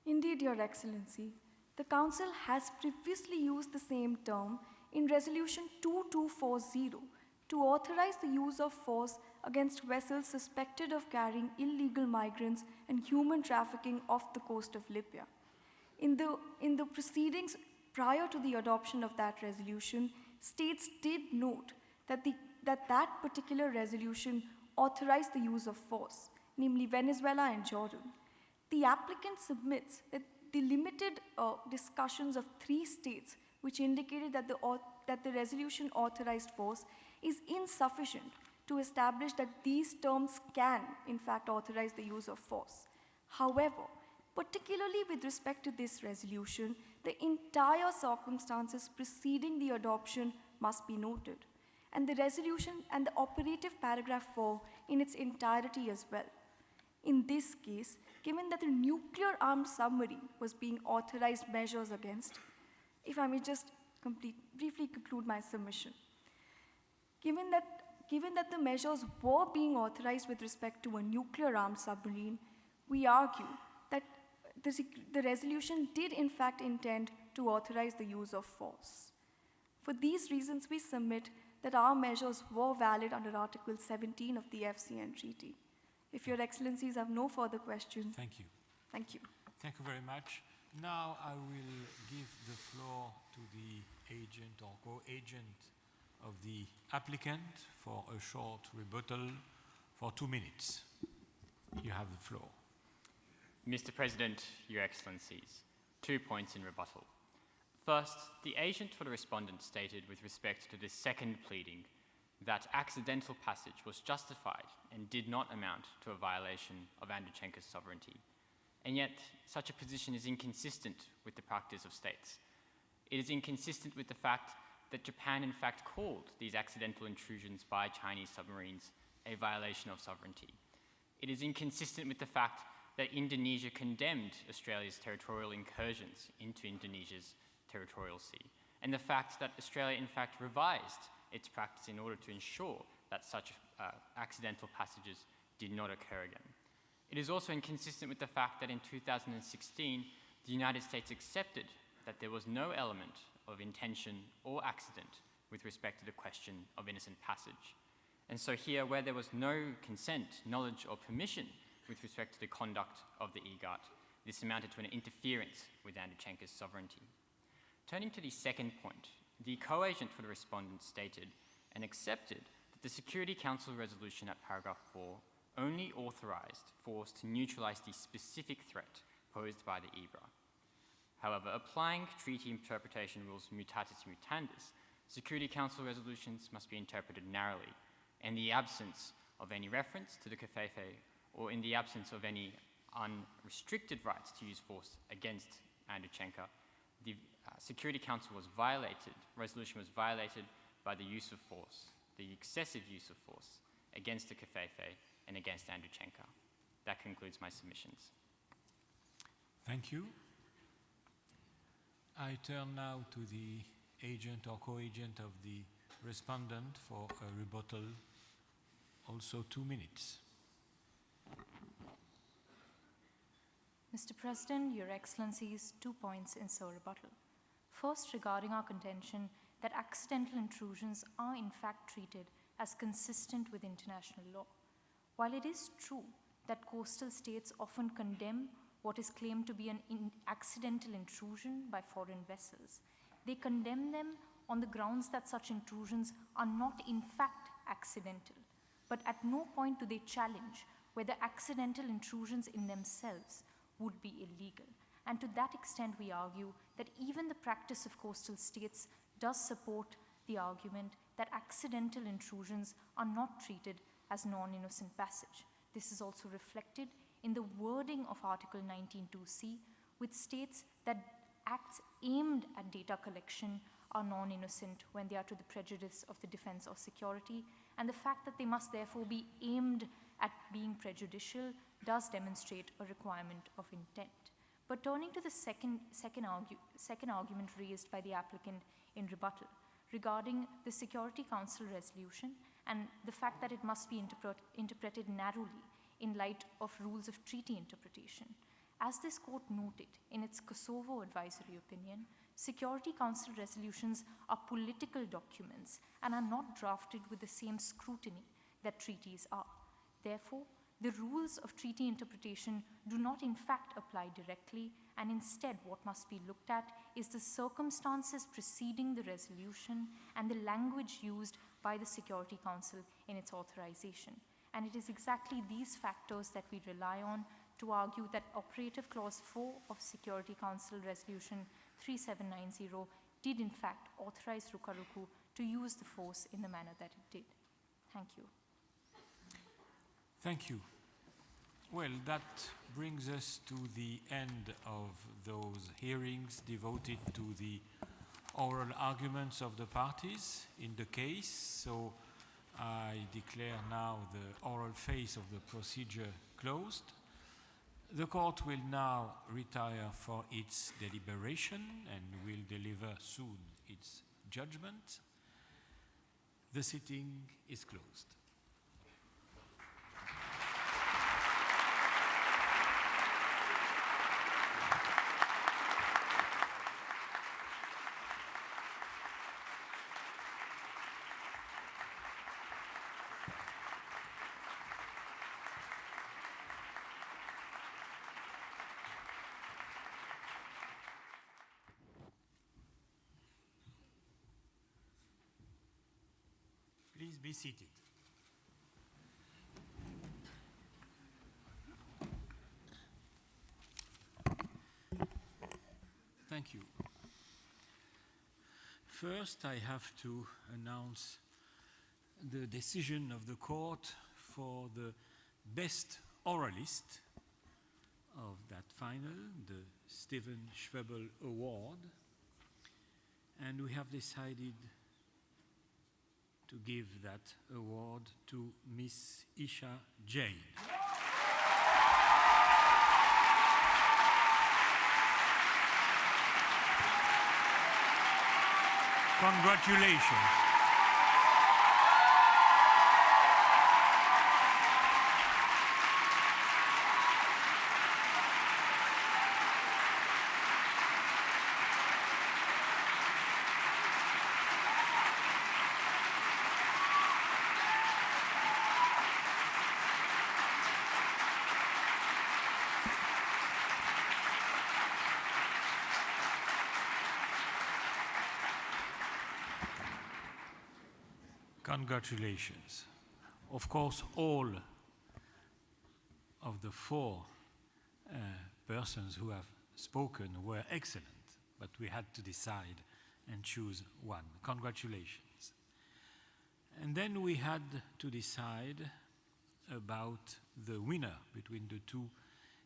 Indeed, Your Excellency, the Council has previously used the same term in Resolution 2240 to authorize the use of force against vessels suspected of carrying illegal migrants and human trafficking off the coast of Libya. In the proceedings prior to the adoption of that resolution, states did note that that particular resolution authorized the use of force, namely Venezuela and Jordan. The applicant submits that the limited discussions of 3 states, which indicated that the resolution authorized force, is insufficient to establish that these terms can, in fact, authorize the use of force. However, particularly with respect to this resolution, the entire circumstances preceding the adoption must be noted, and the resolution and the operative paragraph 4 in its entirety as well. In this case, given that the nuclear armed submarine was being authorized measures against, if I may just briefly conclude my submission. Given that the measures were being authorized with respect to a nuclear armed submarine, we argue that the resolution did in fact intend to authorize the use of force. For these reasons, we submit that our measures were valid under Article 17 of the FCN Treaty. If Your Excellencies have no further questions. Thank you. Thank you. Thank you very much. Now I will give the floor to the agent or co-agent of the applicant for a short rebuttal for 2 minutes. You have the floor. Mr. President, Your Excellencies, 2 points in rebuttal. First, the agent for the respondent stated with respect to the second pleading that accidental passage was justified and did not amount to a violation of Andreychenko's sovereignty. And yet, such a position is inconsistent with the practice of states. It is inconsistent with the fact that Japan in fact called these accidental intrusions by Chinese submarines a violation of sovereignty. It is inconsistent with the fact that Indonesia condemned Australia's territorial incursions into Indonesia's territorial sea, and the fact that Australia in fact revised its practice in order to ensure that such accidental passages did not occur again. It is also inconsistent with the fact that in 2016, the United States accepted that there was no element of intention or accident with respect to the question of innocent passage. And so here, where there was no consent, knowledge, or permission with respect to the conduct of the EGAT, this amounted to an interference with Andreychenko's sovereignty. Turning to the second point, the co-agent for the respondent stated and accepted that The Security Council resolution at paragraph 4 only authorised force to neutralise the specific threat posed by the IBRA. However, applying treaty interpretation rules mutatis mutandis, Security Council resolutions must be interpreted narrowly, in the absence of any reference to the Covfefe or in the absence of any unrestricted rights to use force against Andreychenko. The Security Council resolution was violated by the use of force, the excessive use of force against the Covfefe and against Andreychenko. That concludes my submissions. Thank you. I turn now to the agent or co-agent of the respondent for a rebuttal, also 2 minutes. Mr. President, Your Excellencies, 2 points in sole rebuttal. First, regarding our contention that accidental intrusions are in fact treated as consistent with international law. While it is true that coastal states often condemn what is claimed to be an accidental intrusion by foreign vessels, they condemn them on the grounds that such intrusions are not in fact accidental, but at no point do they challenge whether accidental intrusions in themselves would be illegal. And to that extent, we argue that even the practice of coastal states does support the argument that accidental intrusions are not treated as non-innocent passage. This is also reflected in the wording of Article 19.2c, which states that acts aimed at data collection are non-innocent when they are to the prejudice of the defense or security, and the fact that they must therefore be aimed at being prejudicial does demonstrate a requirement of intent. But turning to the second argument raised by the applicant in rebuttal regarding the Security Council resolution and the fact that it must be interpreted narrowly in light of rules of treaty interpretation. As this court noted in its Kosovo advisory opinion, Security Council resolutions are political documents and are not drafted with the same scrutiny that treaties are. Therefore, the rules of treaty interpretation do not in fact apply directly, and instead what must be looked at is the circumstances preceding the resolution and the language used by the Security Council in its authorization. And it is exactly these factors that we rely on to argue that Operative Clause 4 of Security Council Resolution 3790 did in fact authorize Rukaruku to use the force in the manner that it did. Thank you. Thank you. Well, that brings us to the end of those hearings devoted to the oral arguments of the parties in the case. So I declare now the oral phase of the procedure closed. The court will now retire for its deliberation and will deliver soon its judgment. The sitting is closed. Please be seated. Thank you. First, I have to announce the decision of the court for the best oralist of that final, the Stephen Schwebel Award. And we have decided to give that award to Miss Isha Jain. Congratulations. Congratulations. Of course, all of the four persons who have spoken were excellent, but we had to decide and choose one. Congratulations. And then we had to decide about the winner between the two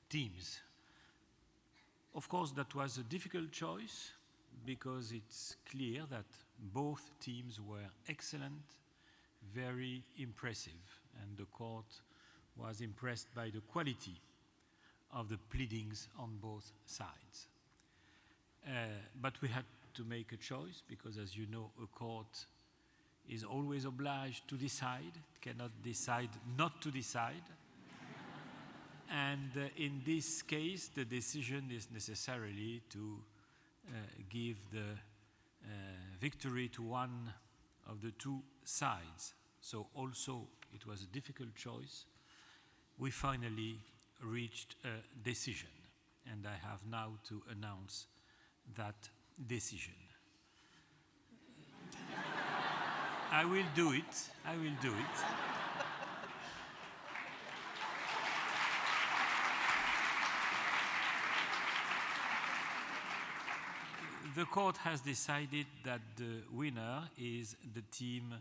teams. Of course, that was a difficult choice because it's clear that both teams were excellent, very impressive, and the court was impressed by the quality of the pleadings on both sides. But we had to make a choice because, as you know, a court is always obliged to decide, cannot decide not to decide. And in this case, the decision is necessarily to give the victory to one of the two sides. So also it was a difficult choice. We finally reached a decision, and I have now to announce that decision. I will do it. I will do it. The court has decided that the winner is the team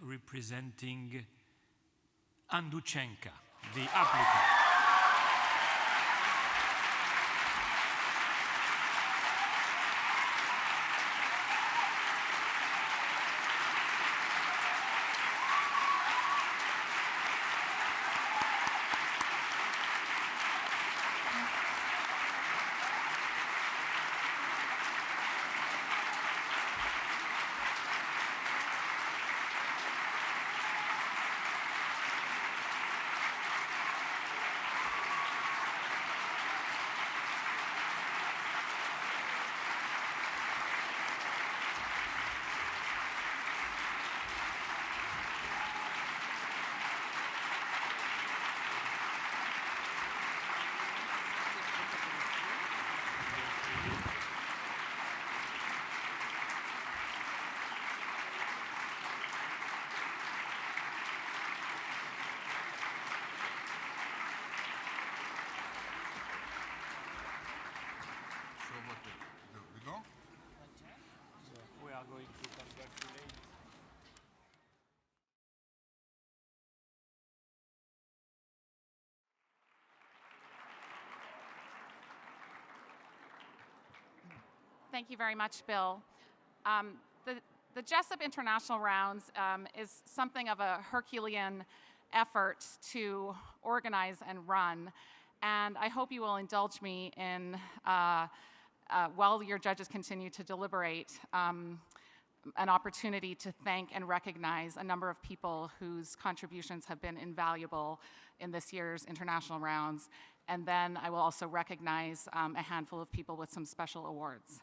representing Anduchenka, the applicant. Going to congratulate. Thank you very much, Bill. The Jessup International Rounds is something of a Herculean effort to organize and run, and I hope you will indulge me in, while your judges continue to deliberate, an opportunity to thank and recognize a number of people whose contributions have been invaluable in this year's international rounds. And then I will also recognize a handful of people with some special awards.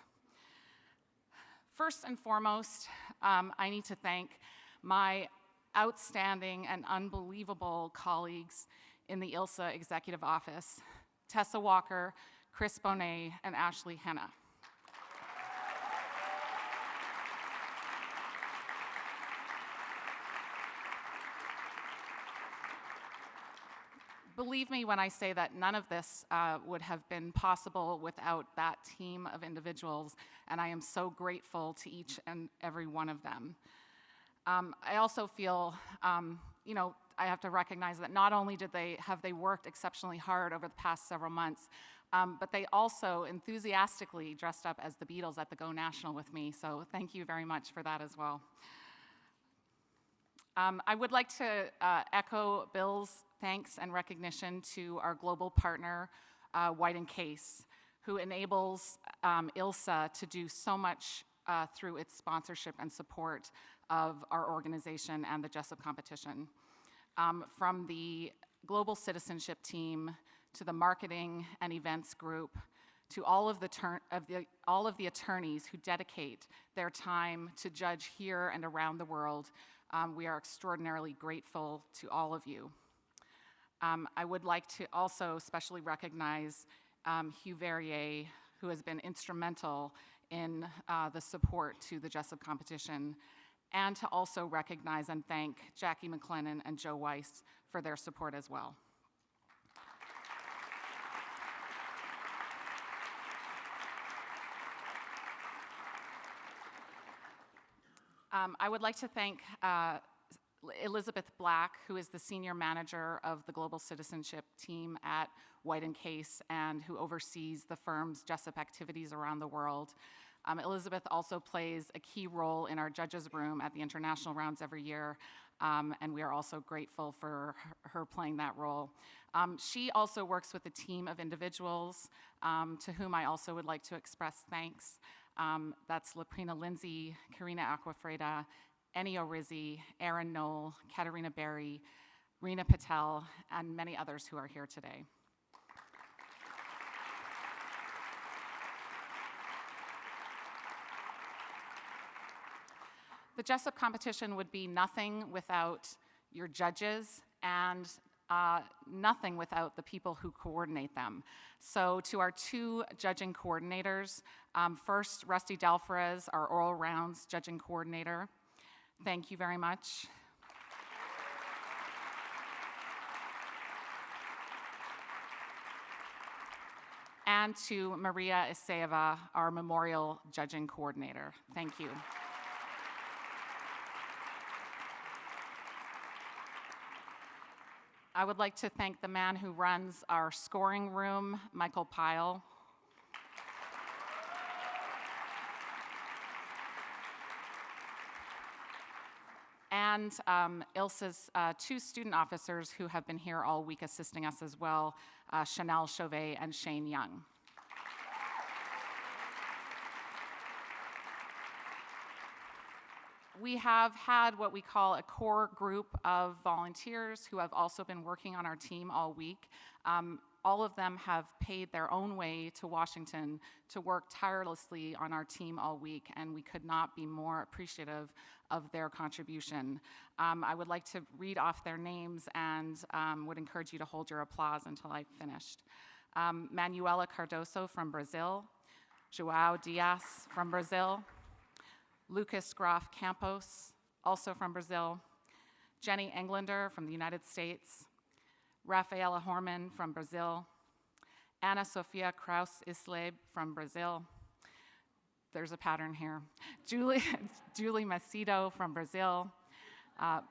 First and foremost, I need to thank my outstanding and unbelievable colleagues in the ILSA Executive Office, Tessa Walker, Chris Bonet, and Ashley Henna. Believe me when I say that none of this would have been possible without that team of individuals, and I am so grateful to each and every one of them. I also feel, you know, I have to recognize that not only have they worked exceptionally hard over the past several months, but they also enthusiastically dressed up as the Beatles at the Go National with me, so thank you very much for that as well. I would like to echo Bill's thanks and recognition to our global partner, White & Case, who enables ILSA to do so much through its sponsorship and support of our organization and the Jessup competition. From the global citizenship team to the marketing and events group, to all of the attorneys who dedicate their time to judge here and around the world, we are extraordinarily grateful to all of you. I would like to also especially recognize Hugh Verrier, who has been instrumental in the support to the Jessup competition, and to also recognize and thank Jackie McLennan and Joe Weiss for their support as well. I would like to thank Elizabeth Black, who is the Senior Manager of the Global Citizenship team at White & Case and who oversees the firm's Jessup activities around the world. Elizabeth also plays a key role in our judges' room at the international rounds every year, and we are also grateful for her playing that role. She also works with a team of individuals to whom I also would like to express thanks. That's Laprina Lindsay, Karina Aquafreda, Ennio Rizzi, Aaron Knoll, Katarina Berry, Rena Patel, and many others who are here today. The Jessup competition would be nothing without your judges and nothing without the people who coordinate them. So to our two judging coordinators, first, Rusty Dalferez, our oral rounds judging coordinator. Thank you very much. And to Maria Iseva, our memorial judging coordinator. Thank you. I would like to thank the man who runs our scoring room, Michael Pyle. And ILSA's two student officers who have been here all week assisting us as well, Chanel Chauvet and Shane Young. We have had what we call a core group of volunteers who have also been working on our team all week. All of them have paid their own way to Washington to work tirelessly on our team all week, and we could not be more appreciative of their contribution. I would like to read off their names and would encourage you to hold your applause until I've finished. Manuela Cardoso from Brazil, João Dias from Brazil, Lucas Graf Campos, also from Brazil, Jenny Englander from the United States, Rafaela Horman from Brazil, Ana Sofia Kraus Isleb from Brazil. There's a pattern here. Julie Macedo from Brazil,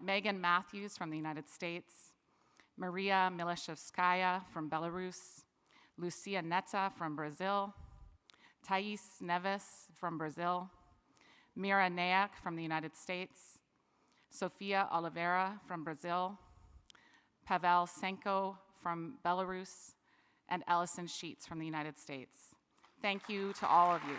Megan Matthews from the United States, Maria Milishevskaya from Belarus, Lucia Netta from Brazil, Thais Neves from Brazil, Mira Nayak from the United States, Sofia Oliveira from Brazil, Pavel Senko from Belarus, and Ellison Sheets from the United States. Thank you to all of you.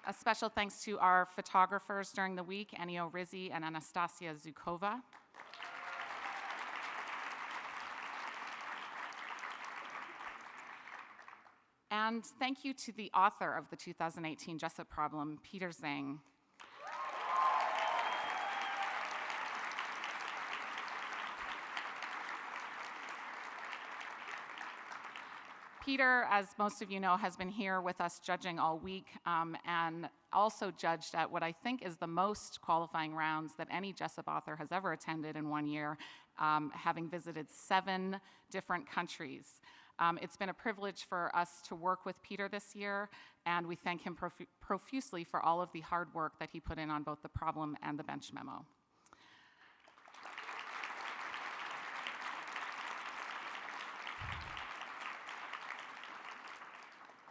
A special thanks to our photographers during the week, Ennio Rizzi and Anastasia Zukova. And thank you to the author of the 2018 Jessup Problem, Peter Zhang. Peter, as most of you know, has been here with us judging all week and also judged at what I think is the most qualifying rounds that any Jessup author has ever attended in 1 year, having visited 7 different countries. It's been a privilege for us to work with Peter this year, and we thank him profusely for all of the hard work that he put in on both the problem and the bench memo.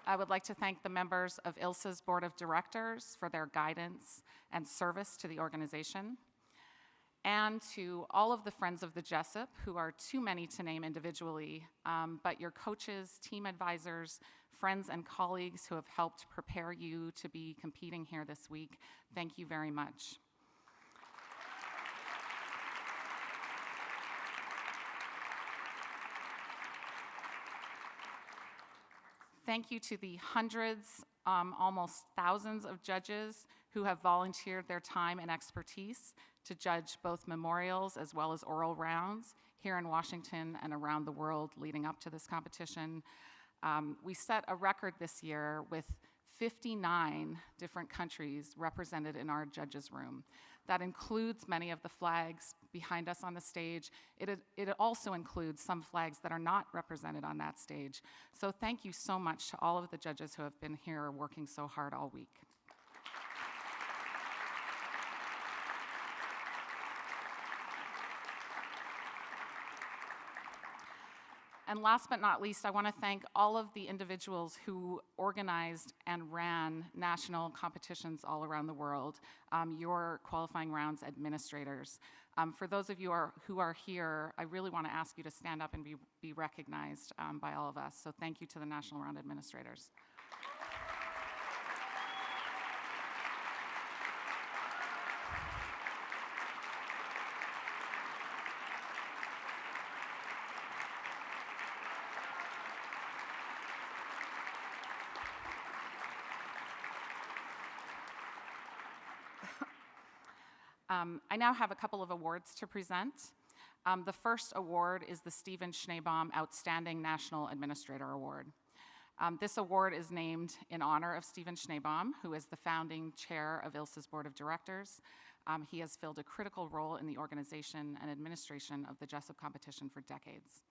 I would like to thank the members of ILSA's Board of Directors for their guidance and service to the organization, and to all of the friends of the Jessup, who are too many to name individually, but your coaches, team advisors, friends and colleagues who have helped prepare you to be competing here this week. Thank you very much. Thank you to the hundreds, almost thousands of judges who have volunteered their time and expertise to judge both memorials as well as oral rounds here in Washington and around the world leading up to this competition. We set a record this year with 59 different countries represented in our judges' room. That includes many of the flags behind us on the stage. It also includes some flags that are not represented on that stage. So thank you so much to all of the judges who have been here working so hard all week. And last but not least, I want to thank all of the individuals who organized and ran national competitions all around the world, your qualifying rounds administrators. For those of you who are here, I really want to ask you to stand up and be recognized by all of us. So thank you to the national round administrators. I now have a couple of awards to present. The first award is the Stephen Schneebaum Outstanding National Administrator Award. This award is named in honor of Stephen Schneebaum, who is the founding chair of ILSA's Board of Directors. He has filled a critical role in the organization and administration of the Jessup competition for decades.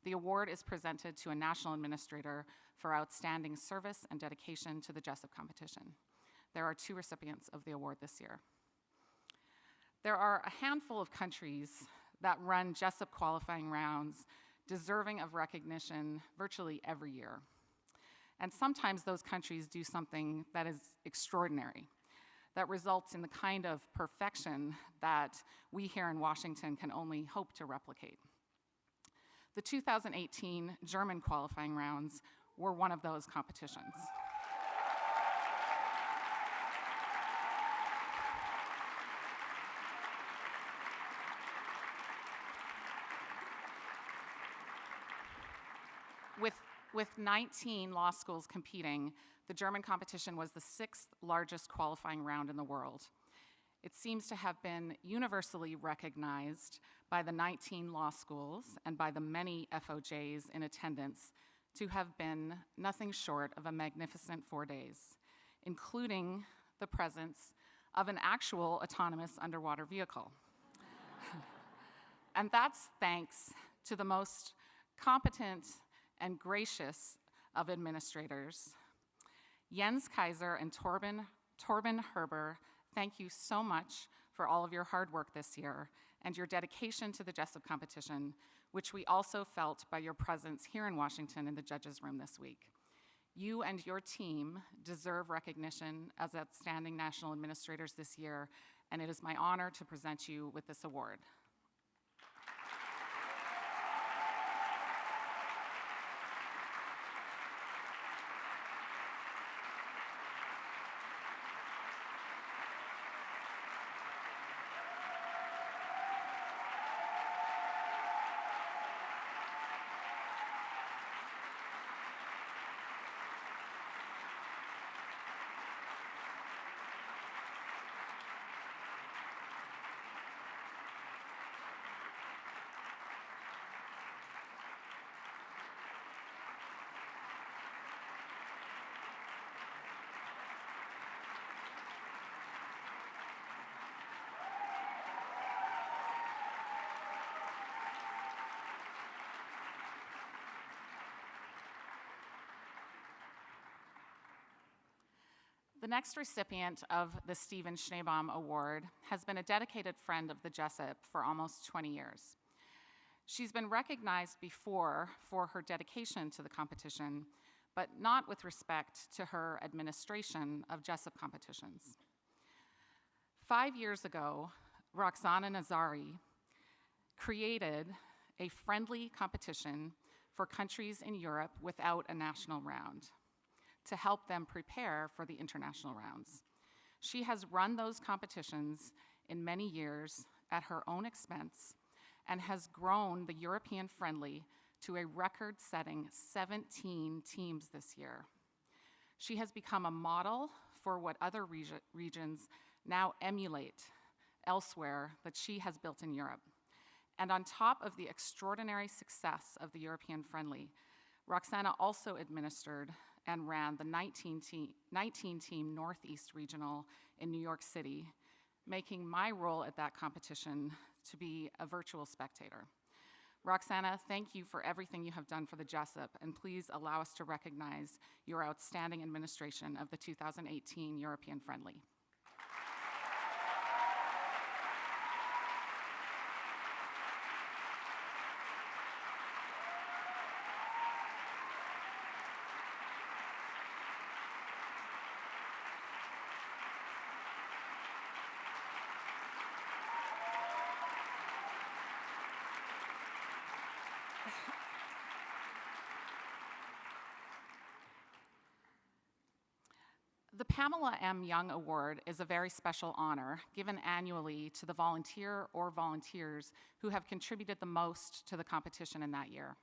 The award is presented to a national administrator for outstanding service and dedication to the Jessup competition. There are 2 recipients of the award this year. There are a handful of countries that run Jessup qualifying rounds deserving of recognition virtually every year. And sometimes those countries do something that is extraordinary, that results in the kind of perfection that we here in Washington can only hope to replicate. The 2018 German qualifying rounds were one of those competitions. With 19 law schools competing, the German competition was the 6th largest qualifying round in the world. It seems to have been universally recognized by the 19 law schools and by the many FOJs in attendance to have been nothing short of a magnificent 4 days, including the presence of an actual autonomous underwater vehicle. And that's thanks to the most competent and gracious of administrators. Jens Kaiser and Torben Herber, thank you so much for all of your hard work this year and your dedication to the Jessup competition, which we also felt by your presence here in Washington in the judges' room this week. You and your team deserve recognition as outstanding national administrators this year, and it is my honor to present you with this award. The next recipient of the Stephen Schneebaum Award has been a dedicated friend of the Jessup for almost 20 years. She's been recognized before for her dedication to the competition, but not with respect to her administration of Jessup competitions. 5 years ago, Roxana Nazari created a friendly competition for countries in Europe without a national round, to help them prepare for the international rounds. She has run those competitions in many years at her own expense and has grown the European friendly to a record-setting 17 teams this year. She has become a model for what other regions now emulate elsewhere that she has built in Europe. And on top of the extraordinary success of the European Friendly, Roxana also administered and ran the 19-team Northeast Regional in New York City, making my role at that competition to be a virtual spectator. Roxana, thank you for everything you have done for the Jessup, and please allow us to recognize your outstanding administration of the 2018 European Friendly. The Pamela M. Young Award is a very special honor given annually to the volunteer or volunteers who have contributed the most to the competition in that year.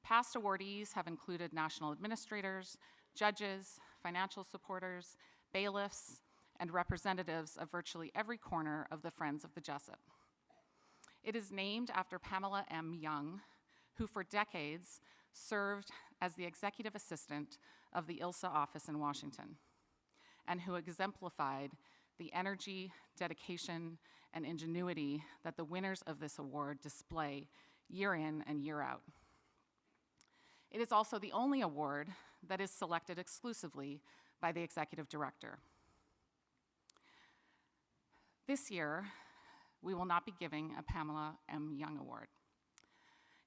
Past awardees have included national administrators, judges, financial supporters, bailiffs, and representatives of virtually every corner of the Friends of the Jessup. It is named after Pamela M. Young, who for decades served as the executive assistant of the ILSA office in Washington, and who exemplified the energy, dedication, and ingenuity that the winners of this award display year in and year out. It is also the only award that is selected exclusively by the executive director. This year, we will not be giving a Pamela M. Young Award.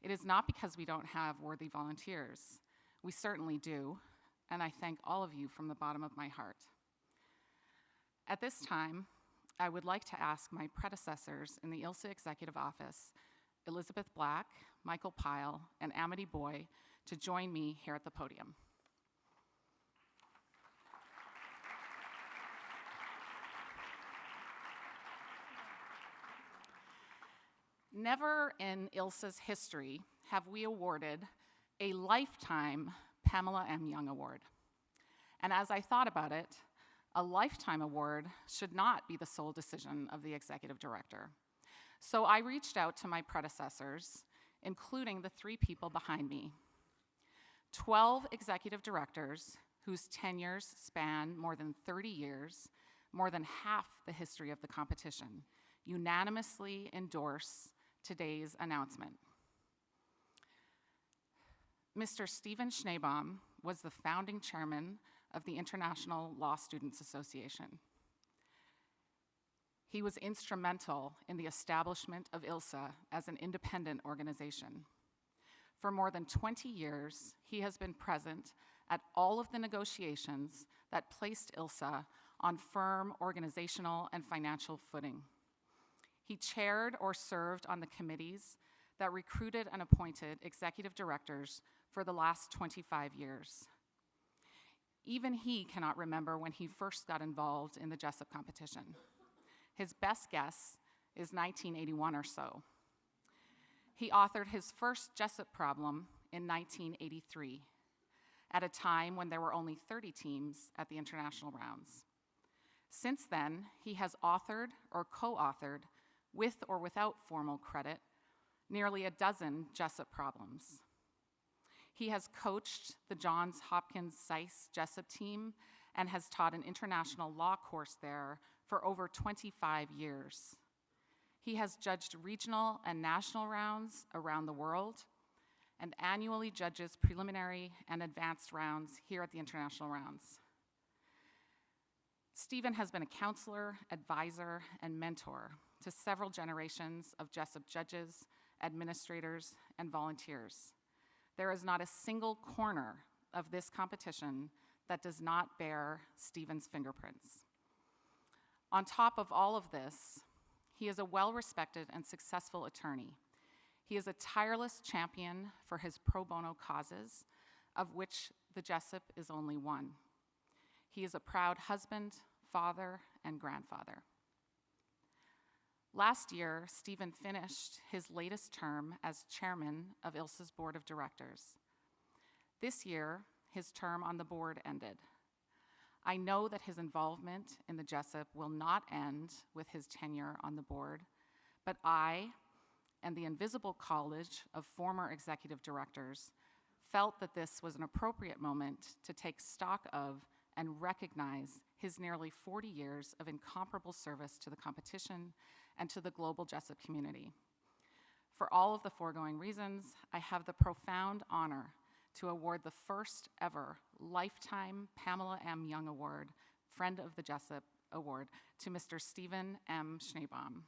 It is not because we don't have worthy volunteers. We certainly do, and I thank all of you from the bottom of my heart. At this time, I would like to ask my predecessors in the ILSA Executive Office, Elizabeth Black, Michael Pyle, and Amity Boy, to join me here at the podium. Never in ILSA's history have we awarded a lifetime Pamela M. Young Award. And as I thought about it, a lifetime award should not be the sole decision of the executive director. So I reached out to my predecessors, including the three people behind me. 12 executive directors whose tenures span more than 30 years, more than half the history of the competition, unanimously endorse today's announcement. Mr. Stephen Schneebaum was the founding chairman of the International Law Students Association. He was instrumental in the establishment of ILSA as an independent organization. For more than 20 years, he has been present at all of the negotiations that placed ILSA on firm organizational and financial footing. He chaired or served on the committees that recruited and appointed executive directors for the last 25 years. Even he cannot remember when he first got involved in the Jessup competition. His best guess is 1981 or so. He authored his first Jessup Problem in 1983, at a time when there were only 30 teams at the international rounds. Since then, he has authored or co-authored, with or without formal credit, nearly a dozen Jessup Problems. He has coached the Johns Hopkins SAIS Jessup team and has taught an international law course there for over 25 years. He has judged regional and national rounds around the world and annually judges preliminary and advanced rounds here at the international rounds. Stephen has been a counselor, advisor, and mentor to several generations of Jessup judges, administrators, and volunteers. There is not a single corner of this competition that does not bear Stephen's fingerprints. On top of all of this, he is a well-respected and successful attorney. He is a tireless champion for his pro bono causes, of which the Jessup is only one. He is a proud husband, father, and grandfather. Last year, Stephen finished his latest term as chairman of ILSA's board of directors. This year, his term on the board ended. I know that his involvement in the Jessup will not end with his tenure on the board, but I and the invisible college of former executive directors felt that this was an appropriate moment to take stock of and recognize his nearly 40 years of incomparable service to the competition and to the global Jessup community. For all of the foregoing reasons, I have the profound honor to award the first ever Lifetime Pamela M. Young Award, Friend of the Jessup Award, to Mr. Stephen M. Schneebaum.